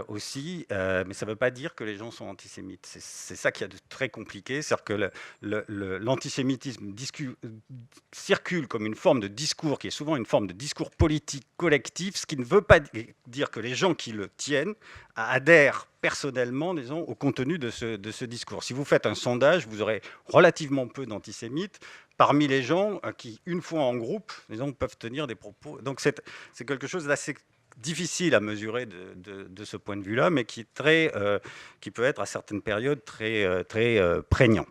Aussi, mais ça ne veut pas dire que les gens sont antisémites. C'est ça qui est de très compliqué, c'est-à-dire que l'antisémitisme circule comme une forme de discours qui est souvent une forme de discours politique collectif, ce qui ne veut pas dire que les gens qui le tiennent adhèrent personnellement, disons, au contenu de ce discours. Si vous faites un sondage, vous aurez relativement peu d'antisémites parmi les gens qui, une fois en groupe, disons, peuvent tenir des propos. Donc c'est quelque chose d'assez difficile à mesurer de ce point de vue-là, mais qui peut être à certaines périodes très prégnant.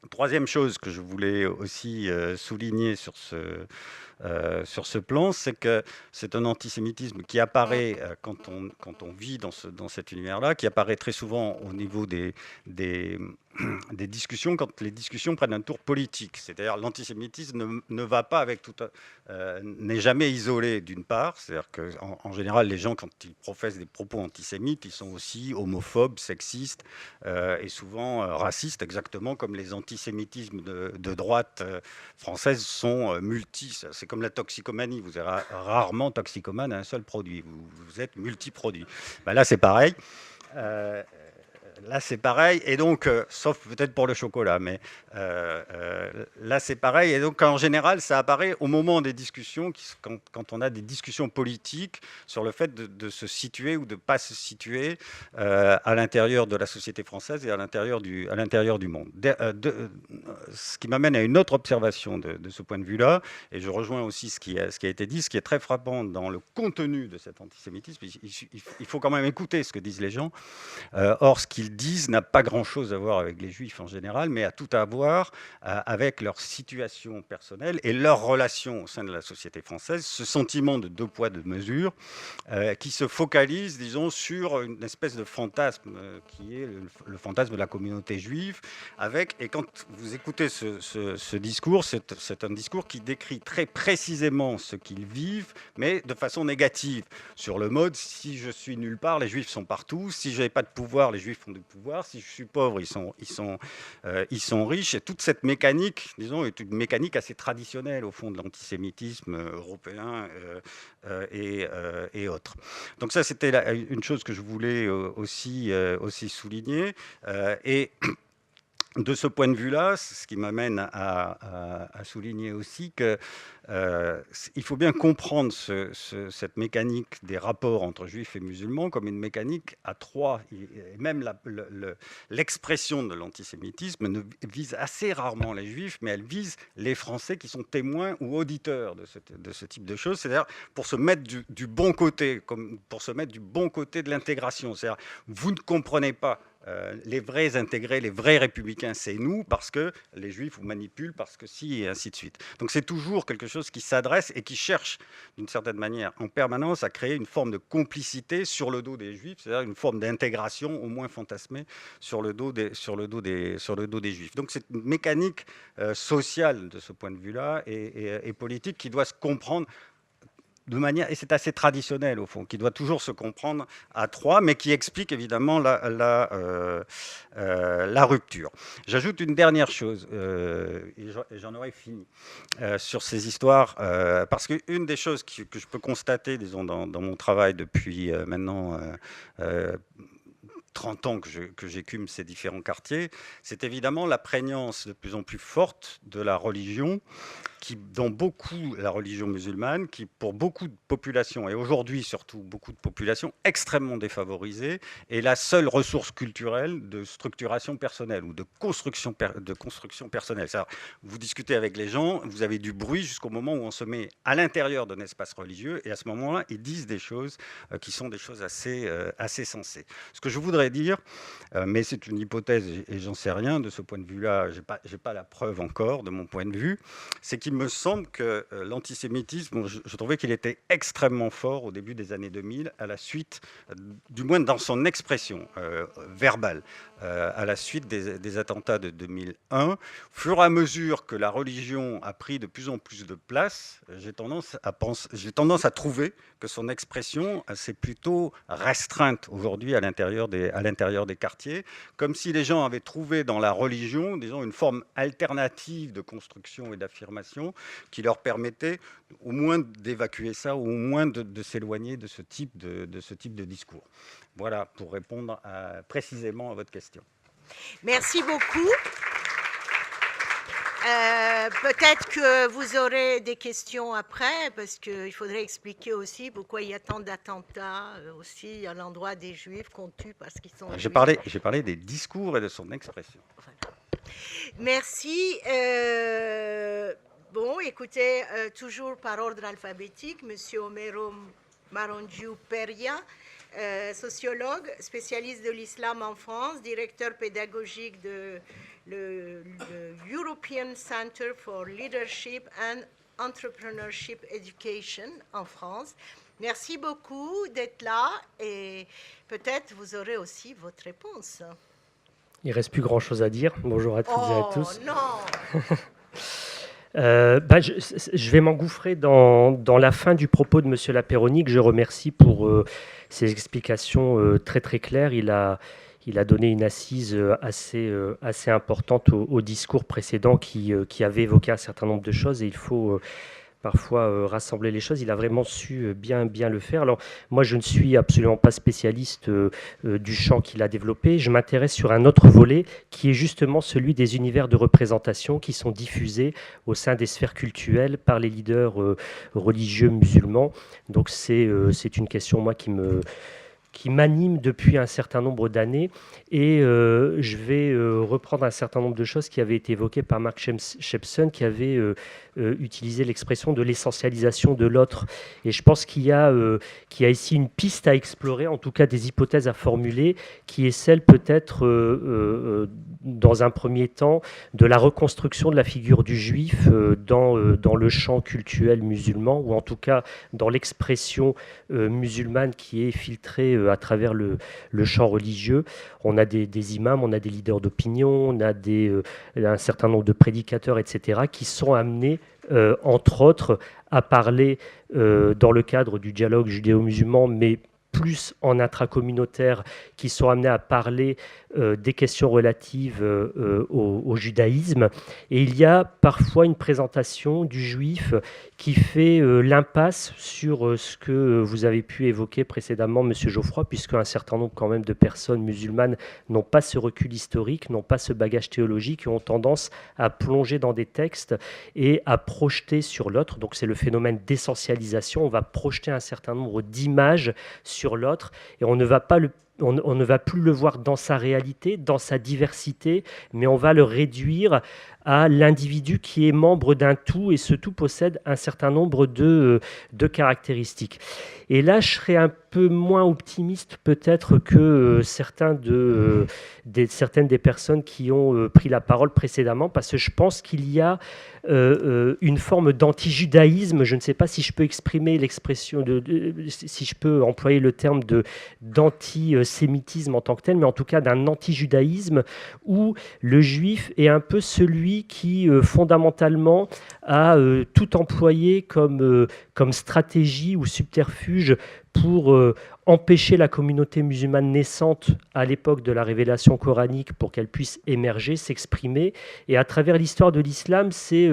Troisième chose que je voulais aussi souligner sur ce plan, c'est que c'est un antisémitisme qui apparaît quand on vit dans cet univers-là, qui apparaît très souvent au niveau des discussions, quand les discussions prennent un tour politique. C'est-à-dire l'antisémitisme ne va pas avec n'est jamais isolé d'une part. C'est-à-dire qu'en général, les gens, quand ils professent des propos antisémites, ils sont aussi homophobes, sexistes et souvent racistes, exactement comme les antisémitismes de droite française sont c'est comme la toxicomanie. Vous êtes rarement toxicomane à un seul produit. Vous êtes multiproduit. Ben là, c'est pareil. Là, c'est pareil, et donc, sauf peut-être pour le chocolat, mais là, c'est pareil. Et donc, en général, ça apparaît au moment des discussions, quand on a des discussions politiques sur le fait de se situer ou de ne pas se situer à l'intérieur de la société française et à l'intérieur du monde. Ce qui m'amène à une autre observation de ce point de vue-là, et je rejoins aussi ce qui a été dit, ce qui est très frappant dans le contenu de cet antisémitisme. Il faut quand même écouter ce que disent les gens. Or, ce qu'ils disent n'a pas grand-chose à voir avec les Juifs en général, mais a tout à voir avec leur situation personnelle et leur relation au sein de la société française, ce sentiment de deux poids, deux mesures, qui se focalise, disons, sur une espèce de fantasme qui est le fantasme de la communauté juive, et quand vous écoutez écoutez ce discours, c'est un discours qui décrit très précisément ce qu'ils vivent, mais de façon négative. Sur le mode, si je suis nulle part, les Juifs sont partout. Si je n'ai pas de pouvoir, les Juifs ont du pouvoir. Si je suis pauvre, ils sont riches. Et toute cette mécanique, disons, est une mécanique assez traditionnelle au fond de l'antisémitisme européen et autres. Donc ça, c'était une chose que je voulais aussi souligner. Et de ce point de vue-là, ce qui m'amène à souligner aussi que il faut bien comprendre cette mécanique des rapports entre juifs et musulmans comme une mécanique à trois. Et même l'expression de l'antisémitisme ne vise assez rarement les juifs, mais elle vise les Français qui sont témoins ou auditeurs de ce type de choses. C'est-à-dire pour se mettre du bon côté, comme pour se mettre du bon côté de l'intégration. C'est-à-dire vous ne comprenez pas. Les vrais intégrés, les vrais républicains, c'est nous, parce que les juifs vous manipulent, parce que si, et ainsi de suite. Donc c'est toujours quelque chose qui s'adresse et qui cherche, d'une certaine manière, en permanence, à créer une forme de complicité sur le dos des juifs, c'est-à-dire une forme d'intégration, au moins fantasmée, sur le dos des juifs. Donc c'est une mécanique sociale, de ce point de vue-là, et politique, qui doit se comprendre de manière, et c'est assez traditionnel au fond, qui doit toujours se comprendre à trois, mais qui explique évidemment la rupture. J'ajoute une dernière chose, et j'en aurai fini, sur ces histoires, parce qu'une des choses que je peux constater, disons, dans mon travail depuis maintenant 30 ans que j'écume ces différents quartiers, c'est évidemment la prégnance de plus en plus forte de la religion, la religion musulmane, qui pour beaucoup de populations, et aujourd'hui surtout beaucoup de populations extrêmement défavorisées, est la seule ressource culturelle de structuration personnelle ou de construction personnelle. Vous discutez avec les gens, vous avez du bruit jusqu'au moment où on se met à l'intérieur d'un espace religieux, et à ce moment-là, ils disent des choses qui sont des choses assez sensées. Ce que je voudrais dire, mais c'est une hypothèse et j'en sais rien de ce point de vue-là, j'ai pas la preuve encore de mon point de vue, c'est qu'il me semble que l'antisémitisme, je trouvais qu'il était extrêmement fort au début des années 2000, à la suite, du moins dans son expression verbale, à la suite des attentats de 2001. Au fur et à mesure que la religion a pris de plus en plus de place, j'ai tendance à trouver que son expression s'est plutôt restreinte aujourd'hui à l'intérieur des quartiers, comme si les gens avaient trouvé dans la religion, disons, une forme alternative de construction et d'affirmation qui leur permettait au moins d'évacuer ça, ou au moins de s'éloigner de ce type de discours. Voilà, pour répondre précisément à votre question. Merci beaucoup. Peut-être que vous aurez des questions après, parce qu'il faudrait expliquer aussi pourquoi il y a tant d'attentats aussi à l'endroit des Juifs qu'on tue parce qu'ils sont juifs. J'ai parlé des discours et de son expression. Voilà. Merci. Bon, écoutez, toujours par ordre alphabétique, Monsieur Homero Marongiu Peria, sociologue, spécialiste de l'islam en France, directeur pédagogique de le European Center for Leadership and Entrepreneurship Education en France. Merci beaucoup d'être là et peut-être vous aurez aussi votre réponse. Il ne reste plus grand-chose à dire. Bonjour à toutes et à tous. Oh non. Je vais m'engouffrer dans la fin du propos de M. Lapeyronie, que je remercie pour ses explications très très claires. Il a donné une assise assez importante au discours précédent qui avait évoqué un certain nombre de choses, et il faut parfois rassembler les choses. Il a vraiment su bien le faire. Alors moi, je ne suis absolument pas spécialiste du champ qu'il a développé. Je m'intéresse sur un autre volet qui est justement celui des univers de représentation qui sont diffusés au sein des sphères culturelles par les leaders religieux musulmans. Donc c'est une question, moi, qui m'anime depuis un certain nombre d'années, et je vais reprendre un certain nombre de choses qui avaient été évoquées par Mark Shepson, qui avait utilisé l'expression de l'essentialisation de l'autre. Et je pense qu'il y a ici une piste à explorer, en tout cas des hypothèses à formuler, qui est celle peut-être dans un premier temps, de la reconstruction de la figure du juif dans le champ cultuel musulman, ou en tout cas dans l'expression musulmane qui est filtrée à travers le champ religieux. On a des imams, on a des leaders d'opinion, on a un certain nombre de prédicateurs, etc., qui sont amenés, entre autres, à parler dans le cadre du dialogue judéo-musulman, mais plus en intracommunautaire, qui sont amenés à parler des questions relatives au judaïsme. Et il y a parfois une présentation du juif qui fait l'impasse sur ce que vous avez pu évoquer précédemment, Monsieur Geoffroy, puisque un certain nombre quand même de personnes musulmanes n'ont pas ce recul historique, n'ont pas ce bagage théologique et ont tendance à plonger dans des textes et à projeter sur l'autre. Donc c'est le phénomène d'essentialisation. On va projeter un certain nombre d'images sur l'autre et on ne va plus le voir dans sa réalité, dans sa diversité, mais on va le réduire à l'individu qui est membre d'un tout, et ce tout possède un certain nombre de caractéristiques. Et là, je serais un peu moins optimiste peut-être que certaines des personnes qui ont pris la parole précédemment, parce que je pense qu'il y a une forme d'anti-judaïsme. Je ne sais pas si je peux exprimer l'expression, si je peux employer le terme d'antisémitisme en tant que tel, mais en tout cas d'un anti-judaïsme où le juif est un peu celui qui fondamentalement a tout employé comme stratégie ou subterfuge pour empêcher la communauté musulmane naissante à l'époque de la révélation coranique pour qu'elle puisse émerger, s'exprimer. Et à travers l'histoire de l'islam, c'est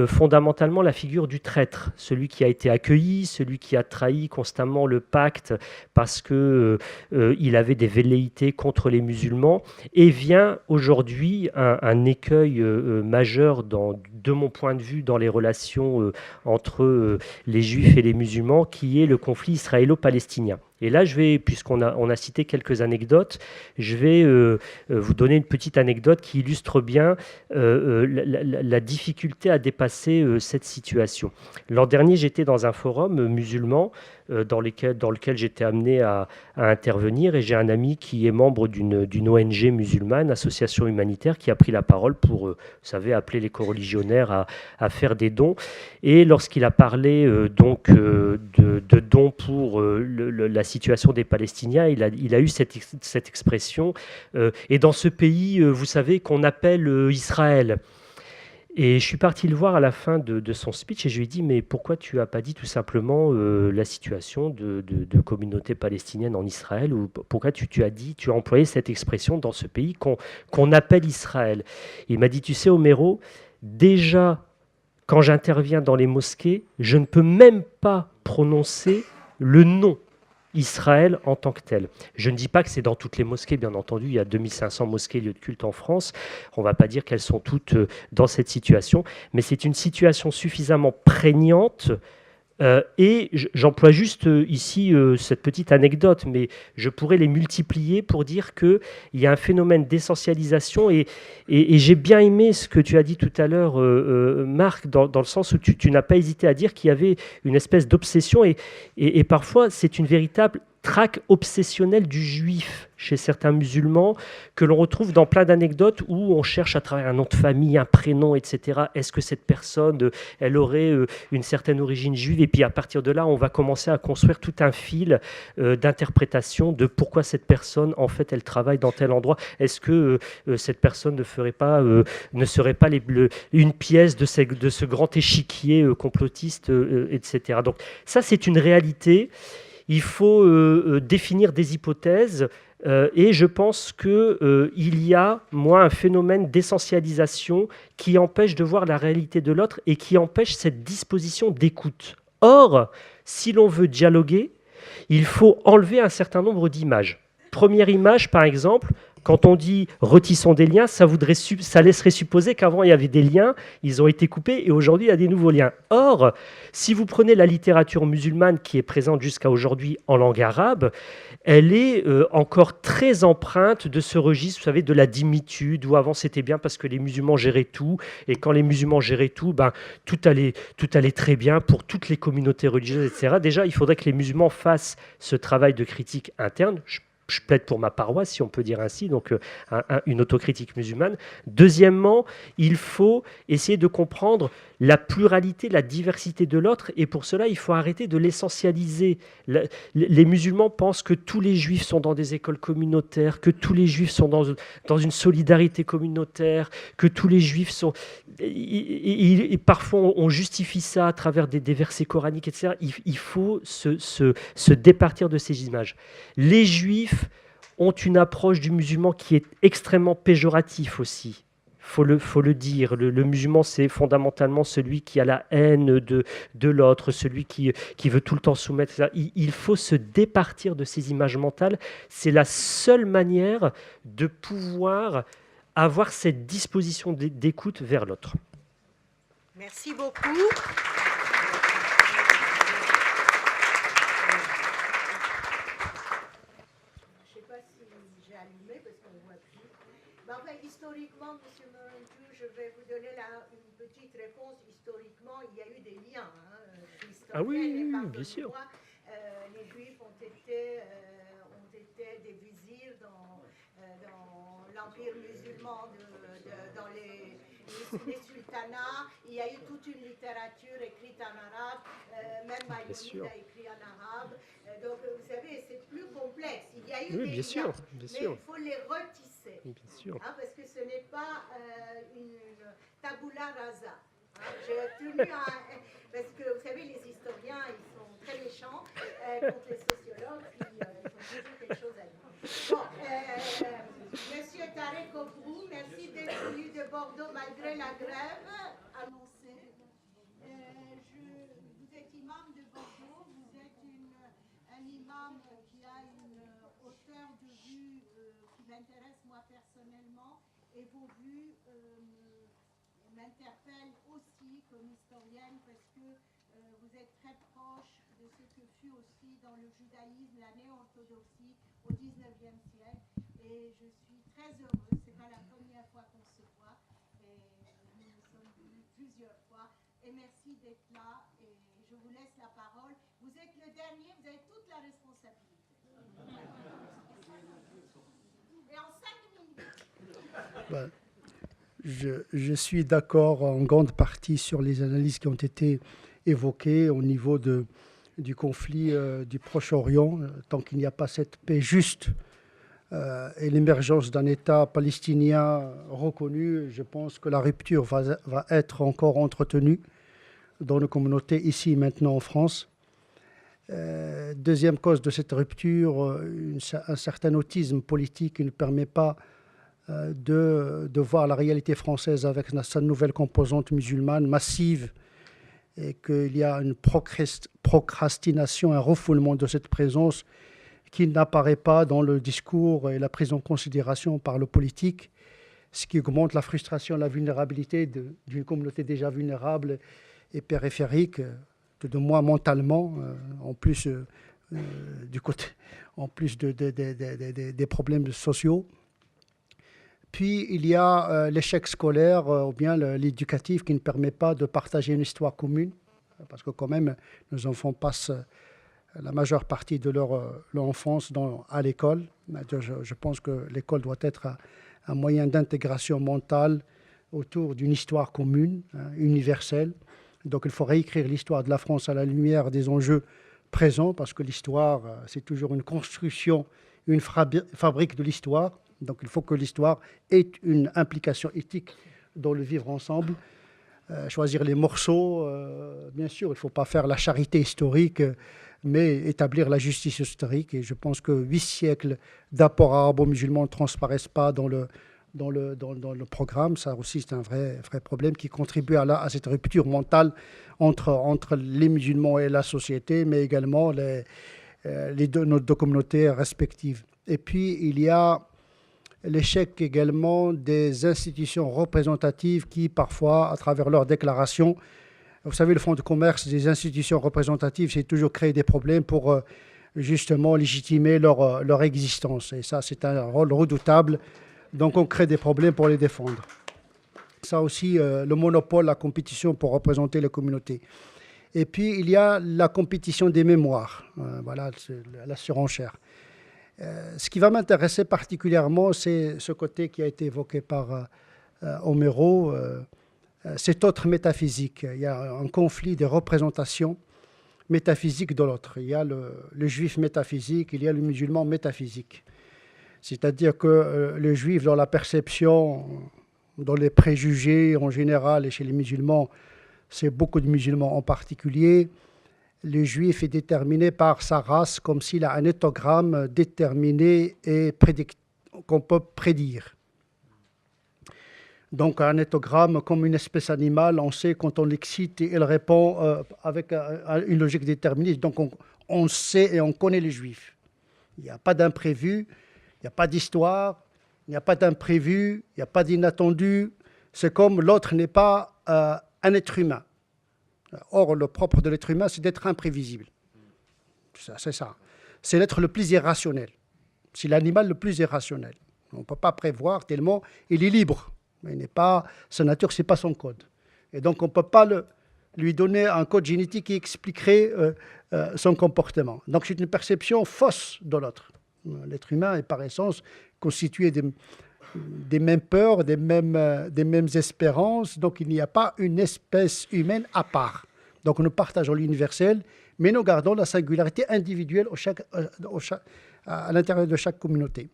fondamentalement la figure du traître, celui qui a été accueilli, celui qui a trahi constamment le pacte parce qu'il avait des velléités contre les musulmans. Et vient aujourd'hui un écueil majeur, de mon point de vue, dans les relations entre les juifs et les musulmans, qui est le conflit israélo-palestinien. Et là, puisqu'on a cité quelques anecdotes, je vais vous donner une petite anecdote qui illustre bien la difficulté à dépasser cette situation. L'an dernier, j'étais dans un forum musulman dans lequel j'étais amené à intervenir, et j'ai un ami qui est membre d'une ONG musulmane, association humanitaire, qui a pris la parole pour, vous savez, appeler les coreligionnaires à faire des dons. Et lorsqu'il a parlé de dons pour la situation des Palestiniens, il a eu cette expression et dans ce pays, vous savez, qu'on appelle Israël. Et je suis parti le voir à la fin de son speech et je lui ai dit, mais pourquoi tu n'as pas dit tout simplement la situation de communauté palestinienne en Israël, ou pourquoi tu as employé cette expression dans ce pays qu'on appelle Israël. Il m'a dit, tu sais Homero, déjà quand j'interviens dans les mosquées, je ne peux même pas prononcer le nom Israël en tant que tel. Je ne dis pas que c'est dans toutes les mosquées, bien entendu, il y a 2500 mosquées, lieux de culte en France, on ne va pas dire qu'elles sont toutes dans cette situation, mais c'est une situation suffisamment prégnante. Et j'emploie juste ici cette petite anecdote, mais je pourrais les multiplier pour dire qu'il y a un phénomène d'essentialisation, et j'ai bien aimé ce que tu as dit tout à l'heure, Marc, dans le sens où tu n'as pas hésité à dire qu'il y avait une espèce d'obsession, et parfois c'est une véritable traque obsessionnelle du juif chez certains musulmans, que l'on retrouve dans plein d'anecdotes où on cherche à travers un nom de famille, un prénom, etc. Est-ce que cette personne, elle aurait une certaine origine juive? Et puis à partir de là, on va commencer à construire tout un fil d'interprétation de pourquoi cette personne, en fait, elle travaille dans tel endroit. Est-ce que cette personne ne serait pas une pièce de ce grand échiquier complotiste, etc. Donc ça, c'est une réalité. Il faut définir des hypothèses et je pense qu'il y a, moi, un phénomène d'essentialisation qui empêche de voir la réalité de l'autre et qui empêche cette disposition d'écoute. Or, si l'on veut dialoguer, il faut enlever un certain nombre d'images. Première image, par exemple, quand on dit « retissons des liens », ça laisserait supposer qu'avant il y avait des liens, ils ont été coupés et aujourd'hui il y a des nouveaux liens. Or, si vous prenez la littérature musulmane qui est présente jusqu'à aujourd'hui en langue arabe, elle est encore très empreinte de ce registre, vous savez, de la dimitude, où avant c'était bien parce que les musulmans géraient tout, et quand les musulmans géraient tout, tout allait très bien pour toutes les communautés religieuses, etc. Déjà, il faudrait que les musulmans fassent ce travail de critique interne. je plaide pour ma paroisse, si on peut dire ainsi, donc une autocritique musulmane. Deuxièmement, il faut essayer de comprendre la pluralité, la diversité de l'autre, et pour cela, il faut arrêter de l'essentialiser. Les musulmans pensent que tous les juifs sont dans des écoles communautaires, que tous les juifs sont dans une solidarité communautaire, que tous les juifs sont... Et parfois, on justifie ça à travers des versets coraniques, etc. Il faut se départir de ces images. Les juifs ont une approche du musulman qui est extrêmement péjorative aussi. Faut le dire. Le musulman, c'est fondamentalement celui qui a la haine de l'autre, celui qui veut tout le temps soumettre, etc. Il faut se départir de ces images mentales. C'est la seule manière de pouvoir avoir cette disposition d'écoute vers l'autre. Merci beaucoup. Historiquement, M. Morentu, je vais vous donner une petite réponse. Historiquement, il y a eu des liens. Ah oui, bien sûr. Les Juifs ont été des vizirs dans l'Empire musulman, dans les sultanats. Il y a eu toute une littérature écrite en arabe. Même Maïmonide a écrit en arabe. Donc, vous savez, c'est plus complexe. Il y a eu des liens, sûr. Mais il faut les retisser. Bien sûr. Parce que ce n'est pas une tabula rasa. J'ai tenu parce que vous savez, les historiens, ils sont très méchants contre les sociologues, puis ils ont toujours quelque chose à dire. Bon, Monsieur Tarek Obrou, merci d'être venu de Bordeaux malgré la grève annoncée. Vous êtes imam de Bordeaux, vous êtes un imam qui a une hauteur de vue qui m'intéresse moi personnellement, et vos vues m'interpellent aussi comme historienne parce que vous êtes très proche de ce que fut aussi dans le judaïsme la néo-orthodoxie au XIXe siècle, et je suis très heureuse, c'est pas la première fois qu'on se voit, et nous nous sommes vus plusieurs fois, et merci d'être là, et je vous laisse la parole. Vous êtes le dernier, vous avez toute la responsabilité. Et en 5 minutes. Je suis d'accord en grande partie sur les analyses qui ont été évoquées au niveau du conflit du Proche-Orient. Tant qu'il n'y a pas cette paix juste et l'émergence d'un État palestinien reconnu, je pense que la rupture va être encore entretenue dans nos communautés ici maintenant en France. Deuxième cause de cette rupture, un certain autisme politique qui ne permet pas de voir la réalité française avec sa nouvelle composante musulmane massive, et qu'il y a une procrastination, un refoulement de cette présence qui n'apparaît pas dans le discours et la prise en considération par le politique, ce qui augmente la frustration, la vulnérabilité d'une communauté déjà vulnérable et périphérique, tout de moins mentalement, en plus des problèmes sociaux. Puis, il y a l'échec scolaire ou bien l'éducatif qui ne permet pas de partager une histoire commune, parce que quand même, nos enfants passent la majeure partie de leur enfance à l'école. Je pense que l'école doit être un moyen d'intégration mentale autour d'une histoire commune, universelle. Donc, il faut réécrire l'histoire de la France à la lumière des enjeux présents, parce que l'histoire, c'est toujours une construction, une fabrique de l'histoire. Donc, il faut que l'histoire ait une implication éthique dans le vivre ensemble. Choisir les morceaux, bien sûr, il ne faut pas faire la charité historique, mais établir la justice historique. Et je pense que 8 siècles d'apports arabo-musulmans ne transparaissent pas dans le programme. Ça aussi, c'est un vrai problème qui contribue à cette rupture mentale entre les musulmans et la société, mais également nos deux communautés respectives. Et puis, il y a l'échec également des institutions représentatives qui, parfois, à travers leurs déclarations, vous savez, le fonds de commerce des institutions représentatives, c'est toujours créer des problèmes pour justement légitimer leur existence. Et ça, c'est un rôle redoutable. Donc, on crée des problèmes pour les défendre. Ça aussi, le monopole, la compétition pour représenter les communautés. Et puis, il y a la compétition des mémoires. Voilà, la surenchère. Ce qui va m'intéresser particulièrement, c'est ce côté qui a été évoqué par Homero, cet autre métaphysique. Il y a un conflit des représentations métaphysiques de l'autre. Il y a le juif métaphysique, il y a le musulman métaphysique. C'est-à-dire que le juif, dans la perception, dans les préjugés en général et chez les musulmans, c'est beaucoup de musulmans en particulier, le juif est déterminé par sa race comme s'il a un étogramme déterminé et qu'on peut prédire. Donc un étogramme comme une espèce animale, on sait quand on l'excite, il répond avec une logique déterministe. Donc on sait et on connaît les juifs. Il n'y a pas d'imprévu, il n'y a pas d'histoire, il n'y a pas d'imprévu, il n'y a pas d'inattendu. C'est comme l'autre n'est pas un être humain. Or, le propre de l'être humain, c'est d'être imprévisible. C'est ça. C'est l'être le plus irrationnel. C'est l'animal le plus irrationnel. On ne peut pas prévoir tellement il est libre. Mais il n'est pas, sa nature, ce n'est pas son code. Et donc, on ne peut pas lui donner un code génétique qui expliquerait son comportement. Donc, c'est une perception fausse de l'autre. L'être humain est par essence constitué des mêmes peurs, des mêmes espérances. Donc, il n'y a pas une espèce humaine à part. Donc, nous partageons l'universel, mais nous gardons la singularité individuelle à l'intérieur de chaque communauté.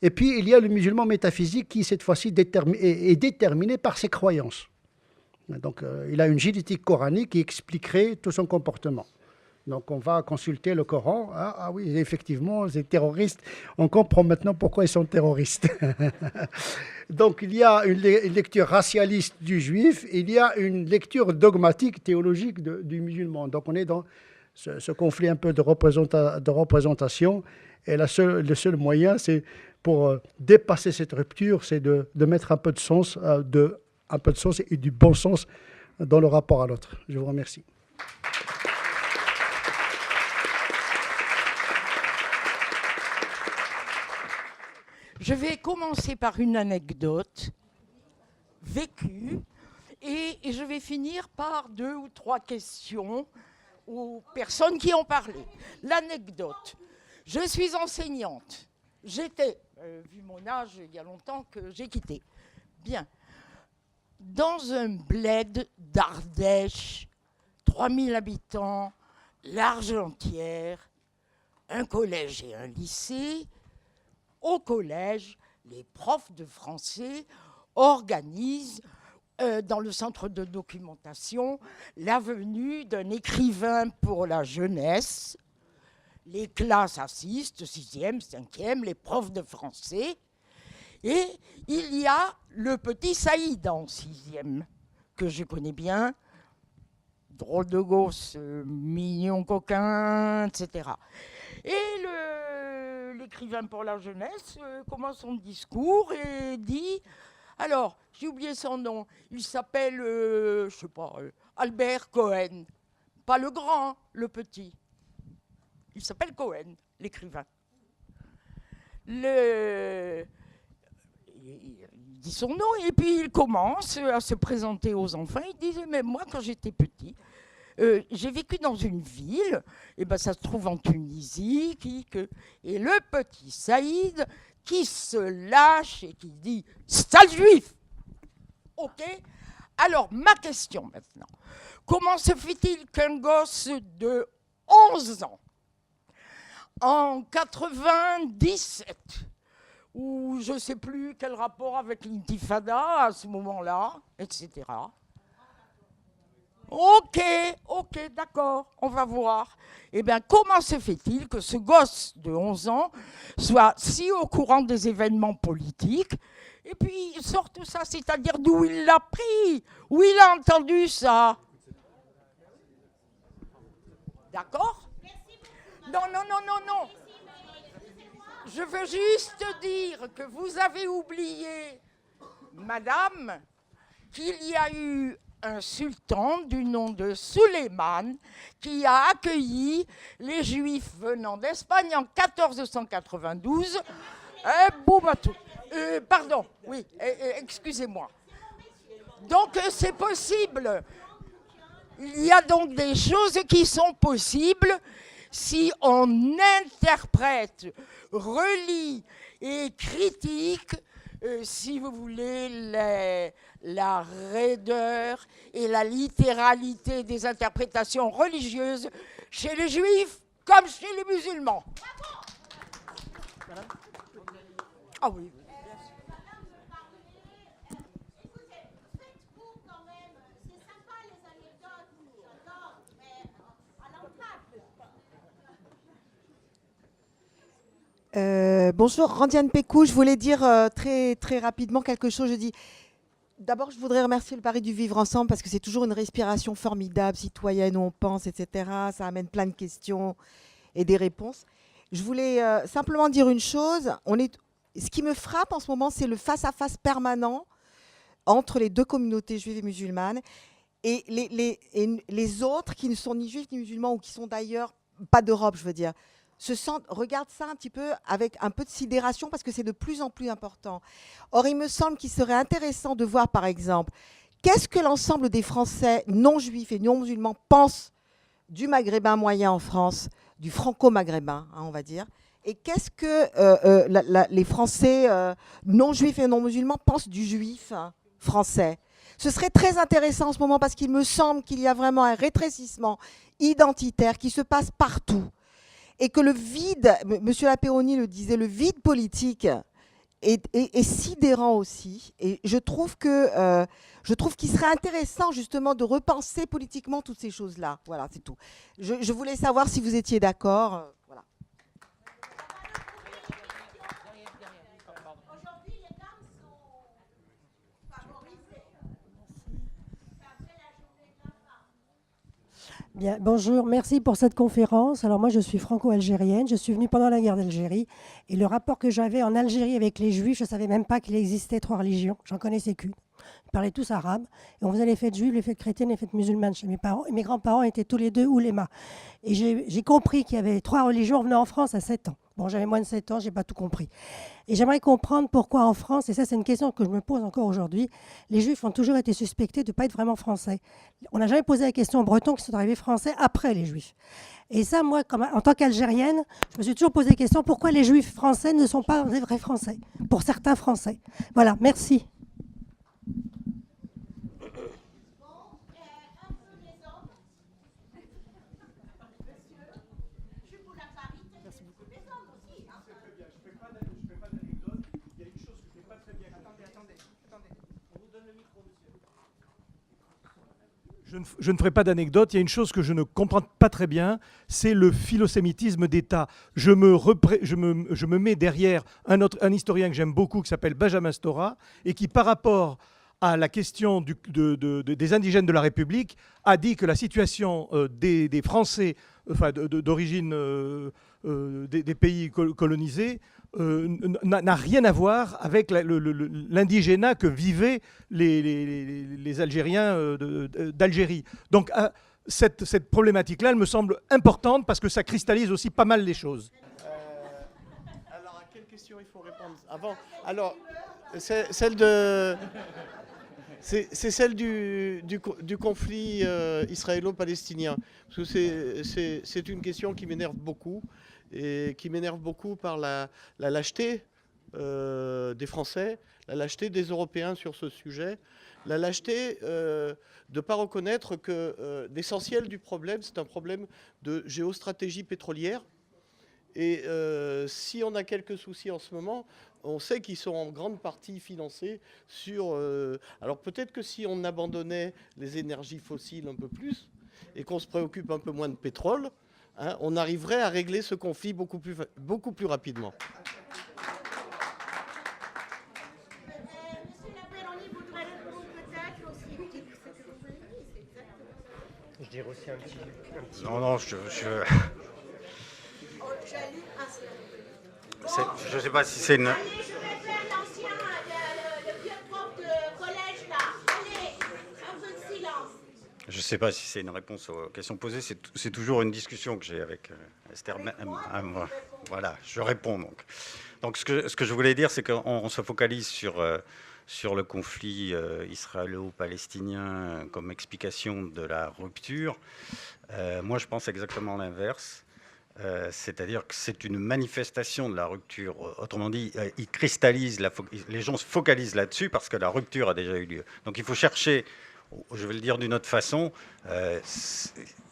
Et puis, il y a le musulman métaphysique qui, cette fois-ci, est déterminé par ses croyances. Donc, il a une génétique coranique qui expliquerait tout son comportement. Donc, on va consulter le Coran. Ah oui, effectivement, les terroristes, on comprend maintenant pourquoi ils sont terroristes. Donc, il y a une lecture racialiste du juif, il y a une lecture dogmatique, théologique du musulman. Donc, on est dans ce conflit un peu de représentation. Et le seul moyen, c'est pour dépasser cette rupture, c'est de mettre un peu de sens et du bon sens dans le rapport à l'autre. Je vous remercie. Je vais commencer par une anecdote vécue et je vais finir par 2 ou 3 questions aux personnes qui ont parlé. L'anecdote. Je suis enseignante. J'étais, vu mon âge, il y a longtemps que j'ai quitté. Bien. Dans un bled d'Ardèche, 3000 habitants, l'Argentière, un collège et un lycée. Au collège, les profs de français organisent dans le centre de documentation la venue d'un écrivain pour la jeunesse. Les classes assistent, 6e, 5e, les profs de français. Et il y a le petit Saïd en 6e, que je connais bien, drôle de gosse, mignon, coquin, etc. Et l'écrivain pour la jeunesse commence son discours et dit, alors, j'ai oublié son nom, il s'appelle, je sais pas, Albert Cohen. Pas le grand, le petit. Il s'appelle Cohen, l'écrivain. Il dit son nom et puis il commence à se présenter aux enfants. Il disait, mais moi, quand j'étais petit, j'ai vécu dans une ville, et ben ça se trouve en Tunisie, et le petit Saïd qui se lâche et qui dit « sale juif !» Ok ? Alors, ma question maintenant. Comment se fait-il qu'un gosse de 11 ans, en 97, ou je ne sais plus quel rapport avec l'intifada à ce moment-là, etc., Ok, d'accord, on va voir. Eh bien, comment se fait-il que ce gosse de 11 ans soit si au courant des événements politiques et puis il sort tout ça, c'est-à-dire d'où il l'a pris, où il a entendu ça? D'accord? Non. Je veux juste dire que vous avez oublié, madame, qu'il y a eu un sultan du nom de Suleiman qui a accueilli les Juifs venant d'Espagne en 1492. Pardon, oui, excusez-moi. Donc c'est possible. Il y a donc des choses qui sont possibles si on interprète, relit et critique, si vous voulez, la raideur et la littéralité des interprétations religieuses chez les juifs comme chez les musulmans. Ah oui. Bonjour, Randiane Pécou. Je voulais dire très rapidement quelque chose. Je dis, d'abord, je voudrais remercier le Paris du Vivre Ensemble parce que c'est toujours une respiration formidable, citoyenne, où on pense, etc. Ça amène plein de questions et des réponses. Je voulais simplement dire une chose. Ce qui me frappe en ce moment, c'est le face-à-face permanent entre les deux communautés juives et musulmanes et les autres qui ne sont ni juifs ni musulmans ou qui sont d'ailleurs pas d'Europe, je veux dire. Regarde ça un petit peu avec un peu de sidération parce que c'est de plus en plus important. Or, il me semble qu'il serait intéressant de voir, par exemple, qu'est-ce que l'ensemble des Français non juifs et non musulmans pensent du maghrébin moyen en France, du franco-maghrébin, hein, on va dire, et qu'est-ce que les Français non juifs et non musulmans pensent du juif français. Ce serait très intéressant en ce moment parce qu'il me semble qu'il y a vraiment un rétrécissement identitaire qui se passe partout. Et que le vide, M. Lapéronie le disait, le vide politique est sidérant aussi. Et je trouve qu'il serait intéressant justement de repenser politiquement toutes ces choses-là. Voilà, c'est tout. Je voulais savoir si vous étiez d'accord. Voilà. Bien, bonjour, merci pour cette conférence. Alors moi, je suis franco-algérienne, je suis venue pendant la guerre d'Algérie et le rapport que j'avais en Algérie avec les Juifs, je ne savais même pas qu'il existait 3 religions, j'en connaissais qu'une. Ils parlaient tous arabe et on faisait les fêtes juives, les fêtes chrétiennes, les fêtes musulmanes chez mes parents et mes grands-parents étaient tous les deux oulémas. Et j'ai compris qu'il y avait 3 religions en venant en France à 7 ans. Bon, j'avais moins de 7 ans, je n'ai pas tout compris. Et j'aimerais comprendre pourquoi en France, et ça c'est une question que je me pose encore aujourd'hui, les Juifs ont toujours été suspectés de ne pas être vraiment français. On n'a jamais posé la question aux Bretons qui sont arrivés français après les Juifs. Et ça, moi, en tant qu'Algérienne, je me suis toujours posé la question pourquoi les Juifs français ne sont pas des vrais Français, pour certains Français. Voilà, merci. Je ne ferai pas d'anecdote. Il y a une chose que je ne comprends pas très bien, c'est le philosémitisme d'État. Je me mets derrière un historien que j'aime beaucoup, qui s'appelle Benjamin Stora, et qui, par rapport à la question des indigènes de la République, a dit que la situation des Français, enfin d'origine des pays colonisés, n'a rien à voir avec l'indigénat que vivaient les Algériens d'Algérie. Donc cette problématique-là, elle me semble importante parce que ça cristallise aussi pas mal les choses. Alors à quelle question il faut répondre avant? Alors c'est celle de... C'est celle du conflit israélo-palestinien. Parce que c'est une question qui m'énerve beaucoup, et qui m'énerve beaucoup par la lâcheté des Français, la lâcheté des Européens sur ce sujet, la lâcheté de ne pas reconnaître que l'essentiel du problème, c'est un problème de géostratégie pétrolière. Et si on a quelques soucis en ce moment, on sait qu'ils sont en grande partie financés sur... alors peut-être que si on abandonnait les énergies fossiles un peu plus et qu'on se préoccupe un peu moins de pétrole, hein, on arriverait à régler ce conflit beaucoup plus rapidement. Je dirais aussi un petit... Non, je ne sais pas si c'est une... Je ne sais pas si c'est une réponse aux questions posées. C'est toujours une discussion que j'ai avec Esther. Voilà, je réponds donc. Donc ce que je voulais dire, c'est qu'on se focalise sur le conflit israélo-palestinien comme explication de la rupture. Moi, je pense exactement l'inverse. C'est-à-dire que c'est une manifestation de la rupture. Autrement dit, ils cristallisent, les gens se focalisent là-dessus parce que la rupture a déjà eu lieu. Donc il faut chercher, je vais le dire d'une autre façon,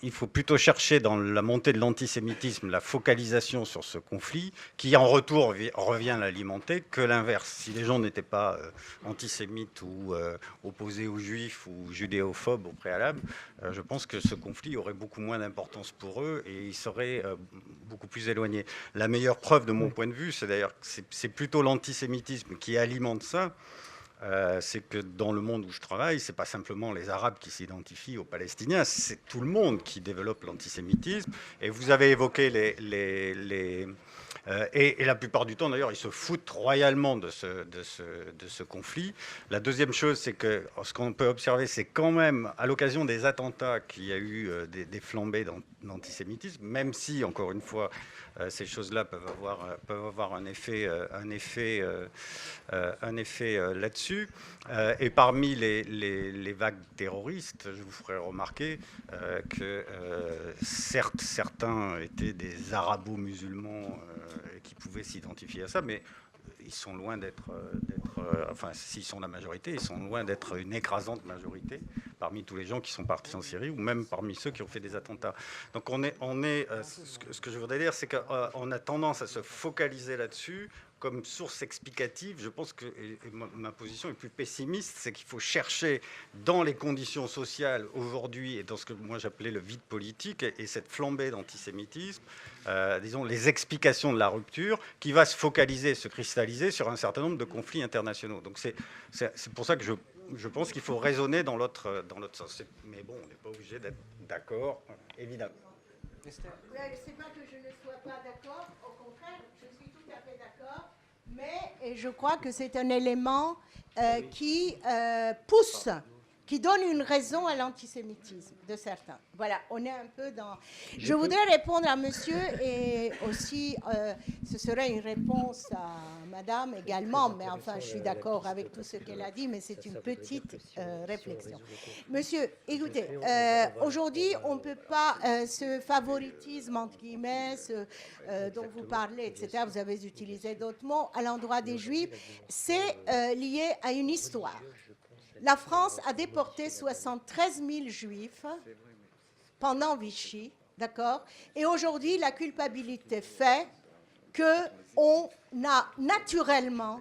il faut plutôt chercher dans la montée de l'antisémitisme la focalisation sur ce conflit qui en retour revient l'alimenter que l'inverse. Si les gens n'étaient pas antisémites ou opposés aux juifs ou judéophobes au préalable, je pense que ce conflit aurait beaucoup moins d'importance pour eux et ils seraient beaucoup plus éloignés. La meilleure preuve de mon point de vue, c'est d'ailleurs que c'est plutôt l'antisémitisme qui alimente ça. C'est que dans le monde où je travaille, c'est pas simplement les Arabes qui s'identifient aux Palestiniens, c'est tout le monde qui développe l'antisémitisme. Et vous avez évoqué et la plupart du temps, d'ailleurs, ils se foutent royalement de ce conflit. La deuxième chose, c'est que ce qu'on peut observer, c'est quand même, à l'occasion des attentats, qu'il y a eu des flambées d'antisémitisme, même si, encore une fois, ces choses-là peuvent avoir un effet là-dessus. Et parmi les vagues terroristes, je vous ferai remarquer que certes, certains étaient des arabo-musulmans qui pouvaient s'identifier à ça, mais ils sont loin d'être, enfin, s'ils sont la majorité, ils sont loin d'être une écrasante majorité parmi tous les gens qui sont partis en Syrie ou même parmi ceux qui ont fait des attentats. Donc ce que je voudrais dire, c'est qu'on a tendance à se focaliser là-dessus comme source explicative. Je pense que ma position est plus pessimiste, c'est qu'il faut chercher dans les conditions sociales aujourd'hui et dans ce que moi j'appelais le vide politique et cette flambée d'antisémitisme, disons les explications de la rupture qui va se focaliser, se cristalliser sur un certain nombre de conflits internationaux. Donc c'est pour ça que je pense qu'il faut raisonner dans l'autre sens. Mais bon, on n'est pas obligé d'être d'accord, évidemment. C'est pas que je ne sois pas d'accord, au contraire, je suis tout à fait d'accord, mais je crois que c'est un élément qui pousse, qui donne une raison à l'antisémitisme de certains. Voilà, on est un peu dans... Je voudrais répondre à monsieur et aussi, ce serait une réponse à madame également, mais enfin, je suis d'accord avec tout ce qu'elle a dit, mais c'est une petite réflexion. Monsieur, écoutez, aujourd'hui, on ne peut pas, ce favoritisme, entre guillemets, dont vous parlez, etc., vous avez utilisé d'autres mots, à l'endroit des Juifs, c'est lié à une histoire. La France a déporté 73 000 Juifs pendant Vichy, d'accord? Et aujourd'hui, la culpabilité fait qu'on a naturellement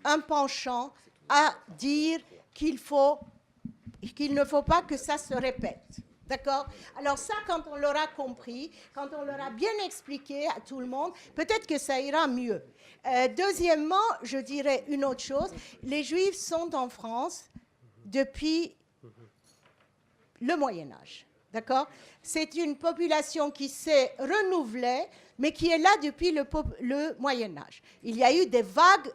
un penchant à dire qu'il ne faut pas que ça se répète. D'accord? Alors ça, quand on l'aura compris, quand on l'aura bien expliqué à tout le monde, peut-être que ça ira mieux. Deuxièmement, je dirais une autre chose. Les Juifs sont en France depuis le Moyen-Âge. D'accord? C'est une population qui s'est renouvelée, mais qui est là depuis le Moyen-Âge. Il y a eu des vagues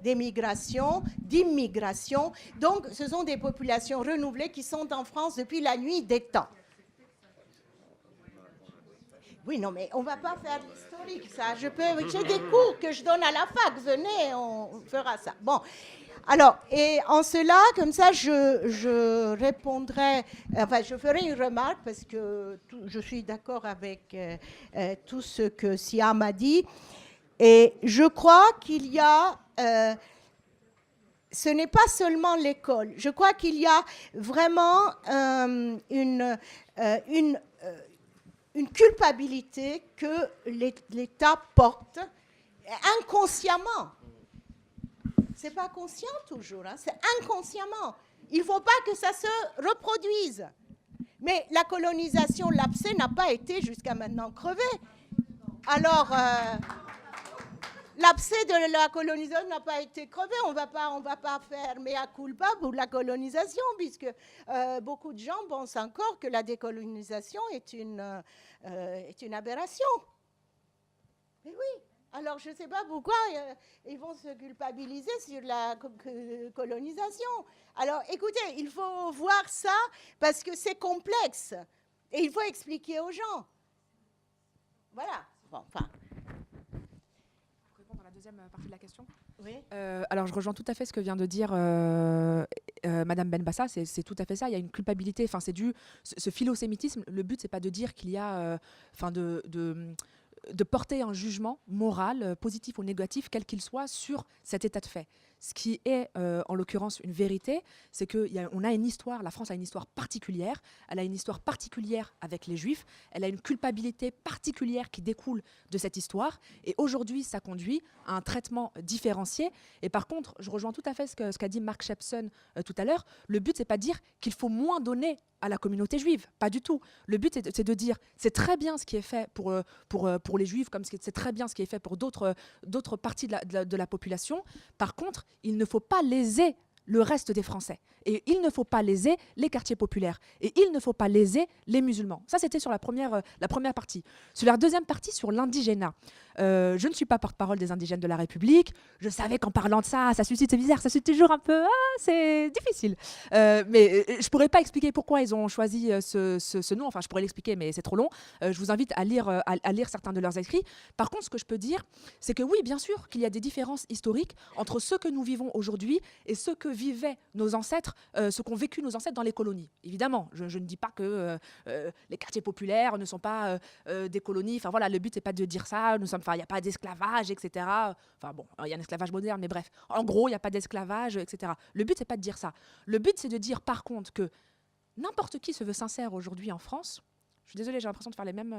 d'émigration, d'immigration. Donc, ce sont des populations renouvelées qui sont en France depuis la nuit des temps. Oui, non, mais on ne va pas faire l'historique, ça. J'ai des cours que je donne à la fac. Venez, on fera ça. Bon. Alors, et en cela, comme ça, je répondrai, enfin, je ferai une remarque parce que je suis d'accord avec tout ce que Siam a dit. Et je crois qu'il y a, ce n'est pas seulement l'école, je crois qu'il y a vraiment une culpabilité que l'État porte inconsciemment. C'est pas conscient toujours, hein, c'est inconsciemment. Il ne faut pas que ça se reproduise. Mais la colonisation, l'abcès n'a pas été jusqu'à maintenant crevé. Alors, l'abcès de la colonisation n'a pas été crevé. On va pas faire mea culpa pour la colonisation, puisque beaucoup de gens pensent encore que la décolonisation est une aberration. Mais oui. Alors, je ne sais pas pourquoi ils vont se culpabiliser sur la colonisation. Alors, écoutez, il faut voir ça parce que c'est complexe. Et il faut expliquer aux gens. Voilà. Bon, enfin. Pour répondre à la deuxième partie de la question. Oui. Alors, je rejoins tout à fait ce que vient de dire Madame Benbassa, c'est tout à fait ça. Il y a une culpabilité. Enfin, c'est ce philosémitisme. Le but, c'est pas de dire qu'il y a, de porter un jugement moral, positif ou négatif, quel qu'il soit, sur cet état de fait. Ce qui est, en l'occurrence, une vérité, c'est qu'on a une histoire, la France a une histoire particulière, elle a une histoire particulière avec les Juifs, elle a une culpabilité particulière qui découle de cette histoire, et aujourd'hui, ça conduit à un traitement différencié. Et par contre, je rejoins tout à fait ce qu'a dit Mark Shepson tout à l'heure, le but, c'est pas de dire qu'il faut moins donner à la communauté juive, pas du tout. Le but, c'est de dire, c'est très bien ce qui est fait pour les Juifs, comme c'est très bien ce qui est fait pour d'autres parties de la population. Par contre, il ne faut pas léser le reste des Français. Et il ne faut pas léser les quartiers populaires. Et il ne faut pas léser les musulmans. Ça, c'était sur la première partie. Sur la deuxième partie, sur l'indigénat. Je ne suis pas porte-parole des indigènes de la République. Je savais qu'en parlant de ça, c'est bizarre, ça suscite toujours un peu... c'est difficile. Mais je ne pourrais pas expliquer pourquoi ils ont choisi ce nom. Enfin, je pourrais l'expliquer, mais c'est trop long. Je vous invite à lire certains de leurs écrits. Par contre, ce que je peux dire, c'est que oui, bien sûr, qu'il y a des différences historiques entre ce que nous vivons aujourd'hui et ce que vivaient nos ancêtres, ce qu'ont vécu nos ancêtres dans les colonies. Évidemment, je ne dis pas que les quartiers populaires ne sont pas des colonies. Enfin voilà, le but, c'est pas de dire ça. Il n'y a pas d'esclavage, etc. Enfin bon, il y a un esclavage moderne, mais bref. En gros, il n'y a pas d'esclavage, etc. Le but, c'est pas de dire ça. Le but, c'est de dire, par contre, que n'importe qui se veut sincère aujourd'hui en France. Je suis désolée, j'ai l'impression de faire les mêmes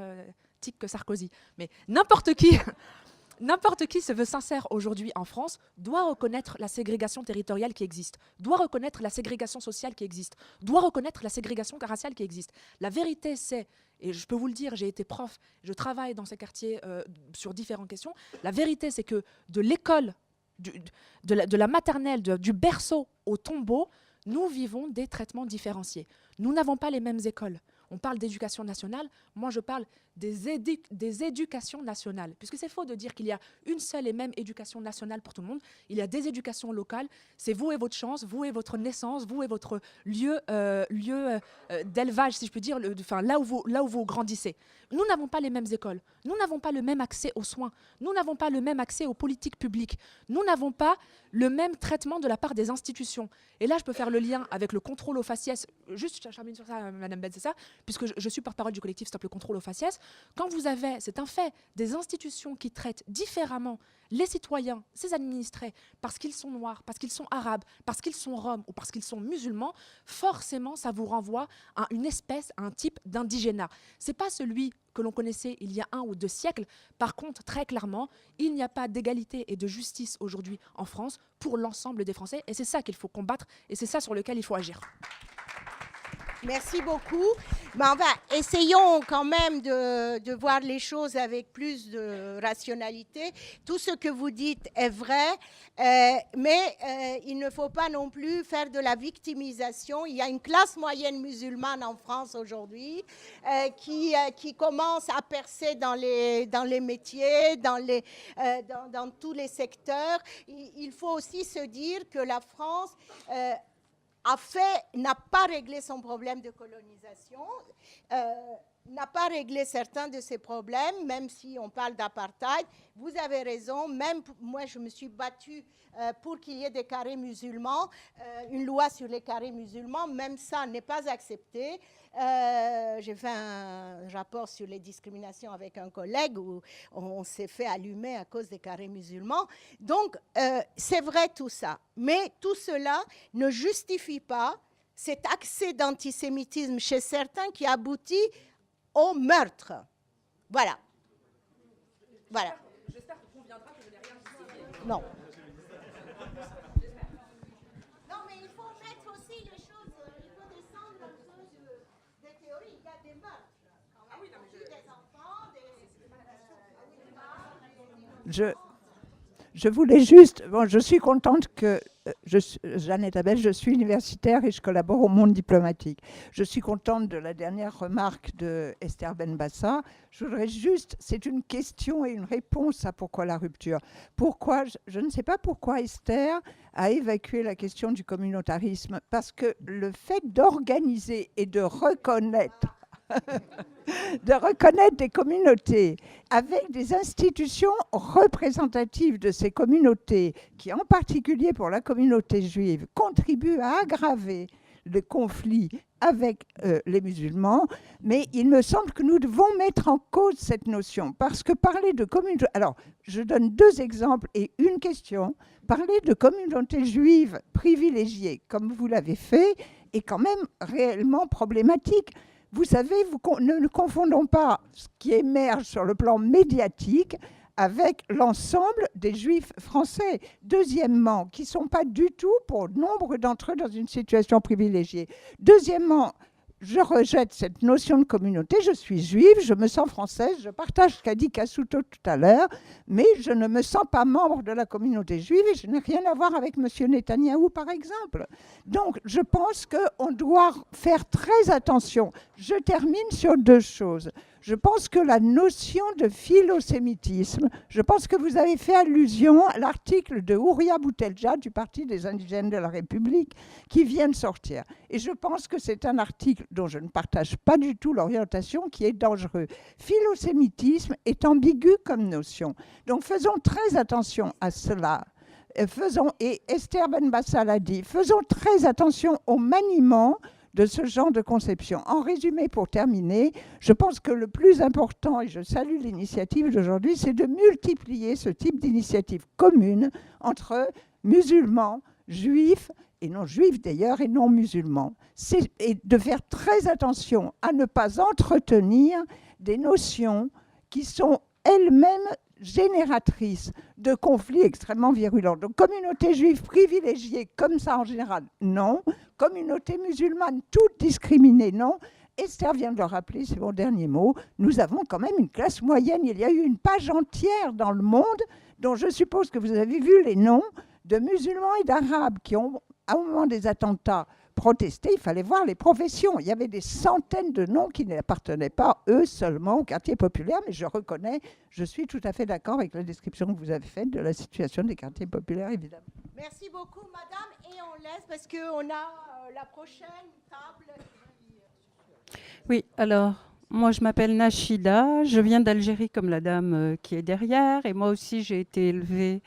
tics que Sarkozy. Mais n'importe qui se veut sincère aujourd'hui en France doit reconnaître la ségrégation territoriale qui existe, doit reconnaître la ségrégation sociale qui existe, doit reconnaître la ségrégation raciale qui existe. La vérité, c'est, et je peux vous le dire, j'ai été prof, je travaille dans ces quartiers sur différentes questions, la vérité, c'est que de l'école, de la maternelle, du berceau au tombeau, nous vivons des traitements différenciés. Nous n'avons pas les mêmes écoles. On parle d'éducation nationale, moi je parle des éducations nationales. Puisque c'est faux de dire qu'il y a une seule et même éducation nationale pour tout le monde. Il y a des éducations locales. C'est vous et votre chance, vous et votre naissance, vous et votre lieu d'élevage, si je peux dire, là où vous grandissez. Nous n'avons pas les mêmes écoles. Nous n'avons pas le même accès aux soins. Nous n'avons pas le même accès aux politiques publiques. Nous n'avons pas le même traitement de la part des institutions. Et là, je peux faire le lien avec le contrôle au faciès. Juste, je termine sur ça, Madame Ben, c'est ça, puisque je suis porte-parole du collectif Stop le contrôle au faciès. Quand vous avez, c'est un fait, des institutions qui traitent différemment les citoyens, ces administrés, parce qu'ils sont noirs, parce qu'ils sont arabes, parce qu'ils sont roms ou parce qu'ils sont musulmans, forcément, ça vous renvoie à une espèce, à un type d'indigénat. C'est pas celui que l'on connaissait il y a 1 ou 2 siècles. Par contre, très clairement, il n'y a pas d'égalité et de justice aujourd'hui en France pour l'ensemble des Français. Et c'est ça qu'il faut combattre et c'est ça sur lequel il faut agir. Merci beaucoup. Ben, essayons quand même de voir les choses avec plus de rationalité. Tout ce que vous dites est vrai, mais il ne faut pas non plus faire de la victimisation. Il y a une classe moyenne musulmane en France aujourd'hui qui commence à percer dans les métiers, dans tous les secteurs. Il faut aussi se dire que la France... n'a pas réglé son problème de colonisation, n'a pas réglé certains de ses problèmes, même si on parle d'apartheid. Vous avez raison, même moi je me suis battue pour qu'il y ait des carrés musulmans, une loi sur les carrés musulmans, même ça n'est pas accepté. J'ai fait un rapport sur les discriminations avec un collègue où on s'est fait allumer à cause des carrés musulmans. Donc, c'est vrai tout ça. Mais tout cela ne justifie pas cet accès d'antisémitisme chez certains qui aboutit au meurtre. Voilà. Voilà. J'espère qu'on conviendra que je n'ai rien justifié. Non. Non, mais il faut mettre aussi les choses, il faut descendre un peu des théories. Il y a des meurtres. Ah oui, des enfants, Je voulais juste... Bon, je suis contente que... Jeannette Abel, je suis universitaire et je collabore au Monde diplomatique. Je suis contente de la dernière remarque de Esther Benbassa. Je voudrais juste... C'est une question et une réponse à pourquoi la rupture. Pourquoi... Je ne sais pas pourquoi Esther a évacué la question du communautarisme. Parce que le fait d'organiser et de reconnaître... de reconnaître des communautés avec des institutions représentatives de ces communautés, qui en particulier pour la communauté juive, contribuent à aggraver le conflit avec les musulmans, mais il me semble que nous devons mettre en cause cette notion, parce que parler de communauté... Alors, je donne 2 exemples et une question. Parler de communauté juive privilégiée, comme vous l'avez fait, est quand même réellement problématique. Vous savez, ne confondons pas ce qui émerge sur le plan médiatique avec l'ensemble des juifs français. Deuxièmement, qui ne sont pas du tout, pour nombre d'entre eux, dans une situation privilégiée. Deuxièmement, je rejette cette notion de communauté. Je suis juive, je me sens française, je partage ce qu'a dit Cassuto tout à l'heure, mais je ne me sens pas membre de la communauté juive et je n'ai rien à voir avec M. Netanyahou, par exemple. Donc, je pense qu'on doit faire très attention. Je termine sur 2 choses. Je pense que la notion de philosémitisme, je pense que vous avez fait allusion à l'article de Ouria Boutelja du Parti des indigènes de la République qui vient de sortir. Et je pense que c'est un article dont je ne partage pas du tout l'orientation, qui est dangereux. Philosémitisme est ambigu comme notion. Donc faisons très attention à cela. Et Esther Benbassa l'a dit, faisons très attention au maniement de ce genre de conception. En résumé, pour terminer, je pense que le plus important, et je salue l'initiative d'aujourd'hui, c'est de multiplier ce type d'initiative commune entre musulmans, juifs, et non juifs d'ailleurs, et non musulmans. Et de faire très attention à ne pas entretenir des notions qui sont elles-mêmes génératrices de conflits extrêmement virulents. Donc, communauté juive privilégiée, comme ça en général, non. Communauté musulmane, toute discriminée, non. Esther vient de le rappeler, c'est mon dernier mot. Nous avons quand même une classe moyenne. Il y a eu une page entière dans le Monde, dont je suppose que vous avez vu les noms, de musulmans et d'arabes qui ont, au moment des attentats, protester, il fallait voir les professions. Il y avait des centaines de noms qui n'appartenaient pas, eux seulement, au quartier populaire, mais je reconnais, je suis tout à fait d'accord avec la description que vous avez faite de la situation des quartiers populaires, évidemment. Merci beaucoup, madame, et on laisse, parce qu'on a la prochaine table. Oui, alors, moi je m'appelle Nachida, je viens d'Algérie comme la dame qui est derrière, et moi aussi j'ai été élevée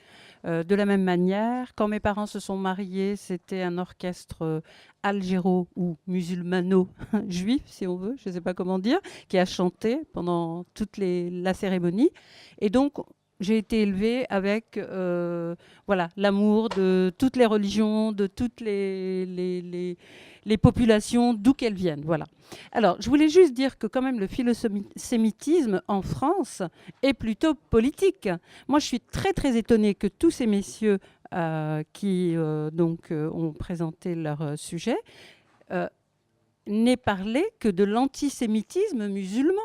de la même manière. Quand mes parents se sont mariés, c'était un orchestre algéro ou musulmano-juif, si on veut, je ne sais pas comment dire, qui a chanté pendant toute la cérémonie. Et donc, j'ai été élevée avec voilà, l'amour de toutes les religions, de toutes les populations, d'où qu'elles viennent. Voilà. Alors, je voulais juste dire que quand même le philosémitisme en France est plutôt politique. Moi, je suis très, très étonnée que tous ces messieurs qui ont présenté leur sujet n'aient parlé que de l'antisémitisme musulman.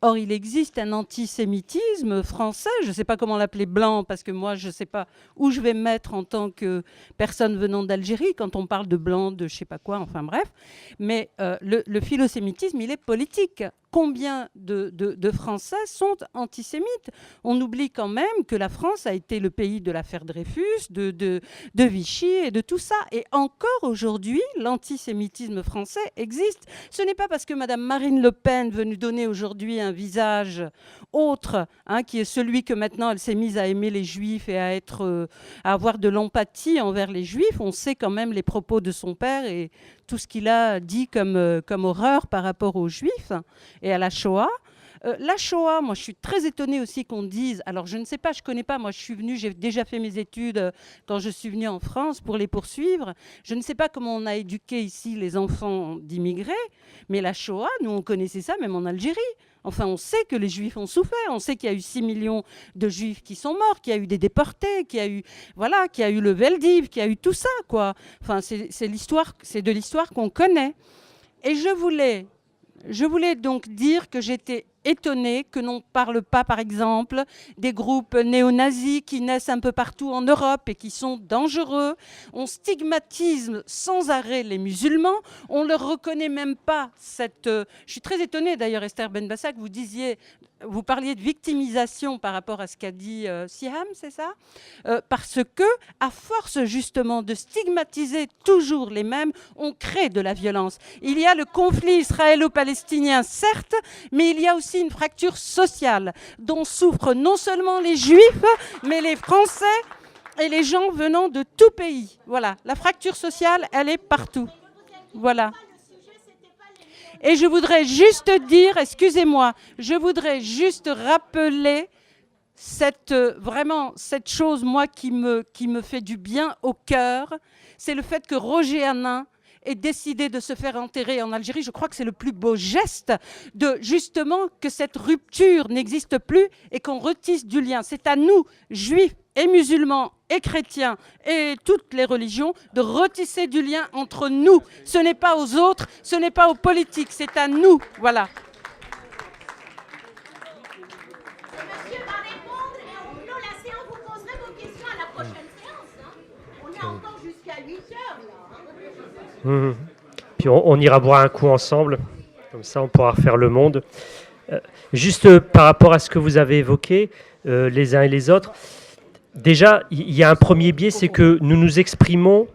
Or, il existe un antisémitisme français, je ne sais pas comment l'appeler blanc, parce que moi, je ne sais pas où je vais me mettre en tant que personne venant d'Algérie, quand on parle de blanc, de je ne sais pas quoi, enfin bref. Mais le philosémitisme, il est politique. Combien de Français sont antisémites? On oublie quand même que la France a été le pays de l'affaire Dreyfus, de Vichy et de tout ça. Et encore aujourd'hui, l'antisémitisme français existe. Ce n'est pas parce que Mme Marine Le Pen veut nous donner aujourd'hui un visage autre, qui est celui que maintenant elle s'est mise à aimer les Juifs et à avoir de l'empathie envers les Juifs. On sait quand même les propos de son père et tout ce qu'il a dit comme horreur par rapport aux Juifs et à la Shoah. La Shoah, moi je suis très étonnée aussi qu'on dise, alors je ne sais pas, je ne connais pas, moi je suis venue, j'ai déjà fait mes études quand je suis venue en France pour les poursuivre. Je ne sais pas comment on a éduqué ici les enfants d'immigrés, mais la Shoah, nous on connaissait ça même en Algérie. Enfin, on sait que les Juifs ont souffert, on sait qu'il y a eu 6 millions de Juifs qui sont morts, qu'il y a eu des déportés, qu'il y a eu le Veldiv, qu'il y a eu tout ça, quoi. Enfin, c'est de l'histoire qu'on connaît. Et je voulais donc dire que j'étais étonnée que l'on ne parle pas, par exemple, des groupes néo-nazis qui naissent un peu partout en Europe et qui sont dangereux. On stigmatise sans arrêt les musulmans. On ne leur reconnaît même pas cette... Je suis très étonnée d'ailleurs, Esther Benbassa, que vous parliez de victimisation par rapport à ce qu'a dit Siham, c'est ça ? Parce que, à force justement de stigmatiser toujours les mêmes, on crée de la violence. Il y a le conflit israélo-palestinien, certes, mais il y a aussi une fracture sociale dont souffrent non seulement les Juifs, mais les Français et les gens venant de tout pays. Voilà, la fracture sociale, elle est partout. Voilà. Et je voudrais juste dire, excusez-moi, je voudrais juste rappeler vraiment cette chose, moi, qui me fait du bien au cœur, c'est le fait que Roger Hanin ait décidé de se faire enterrer en Algérie. Je crois que c'est le plus beau geste de, justement, que cette rupture n'existe plus et qu'on retisse du lien. C'est à nous, juifs et musulmans et chrétiens et toutes les religions, de retisser du lien entre nous. Ce n'est pas aux autres, ce n'est pas aux politiques, c'est à nous. Voilà. Monsieur va répondre et on clôt la séance. Vous poserez vos questions à la prochaine séance. On est encore jusqu'à 8 heures là. Puis on ira boire un coup ensemble, comme ça on pourra refaire le monde. Juste par rapport à ce que vous avez évoqué, les uns et les autres, déjà, il y a un premier biais, c'est que nous nous exprimons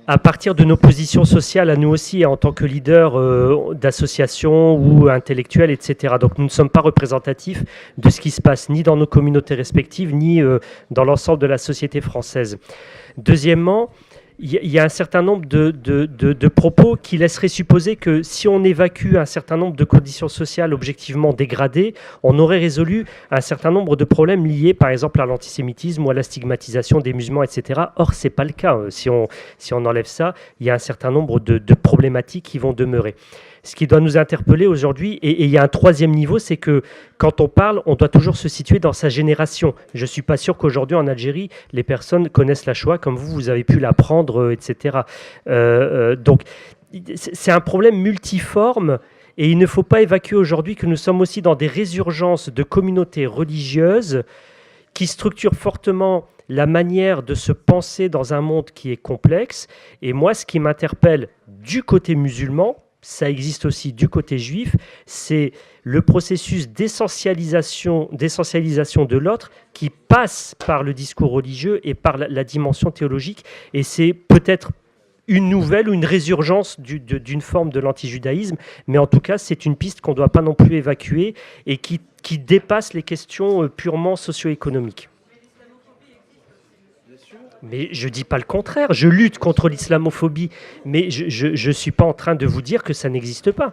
à partir de nos positions sociales, à nous aussi, en tant que leaders d'associations ou intellectuels, etc. Donc nous ne sommes pas représentatifs de ce qui se passe, ni dans nos communautés respectives, ni dans l'ensemble de la société française. Deuxièmement, il y a un certain nombre de propos qui laisseraient supposer que si on évacue un certain nombre de conditions sociales objectivement dégradées, on aurait résolu un certain nombre de problèmes liés, par exemple, à l'antisémitisme ou à la stigmatisation des musulmans, etc. Or, ce n'est pas le cas. Si on enlève ça, il y a un certain nombre de problématiques qui vont demeurer. Ce qui doit nous interpeller aujourd'hui, et il y a un troisième niveau, c'est que quand on parle, on doit toujours se situer dans sa génération. Je ne suis pas sûr qu'aujourd'hui en Algérie, les personnes connaissent la Shoah comme vous avez pu l'apprendre, etc. Donc, c'est un problème multiforme. Et il ne faut pas évacuer aujourd'hui que nous sommes aussi dans des résurgences de communautés religieuses qui structurent fortement la manière de se penser dans un monde qui est complexe. Et moi, ce qui m'interpelle du côté musulman, ça existe aussi du côté juif, c'est le processus d'essentialisation de l'autre qui passe par le discours religieux et par la dimension théologique. Et c'est peut-être une nouvelle ou une résurgence d'une forme de l'antijudaïsme, mais en tout cas, c'est une piste qu'on ne doit pas non plus évacuer et qui dépasse les questions purement socio-économiques. Mais je ne dis pas le contraire, je lutte contre l'islamophobie, mais je ne suis pas en train de vous dire que ça n'existe pas.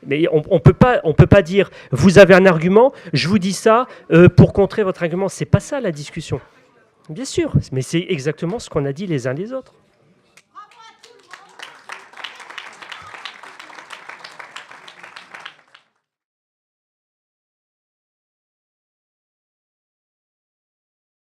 Mais on ne peut pas dire, vous avez un argument, je vous dis ça pour contrer votre argument. Ce n'est pas ça la discussion. Bien sûr, mais c'est exactement ce qu'on a dit les uns les autres.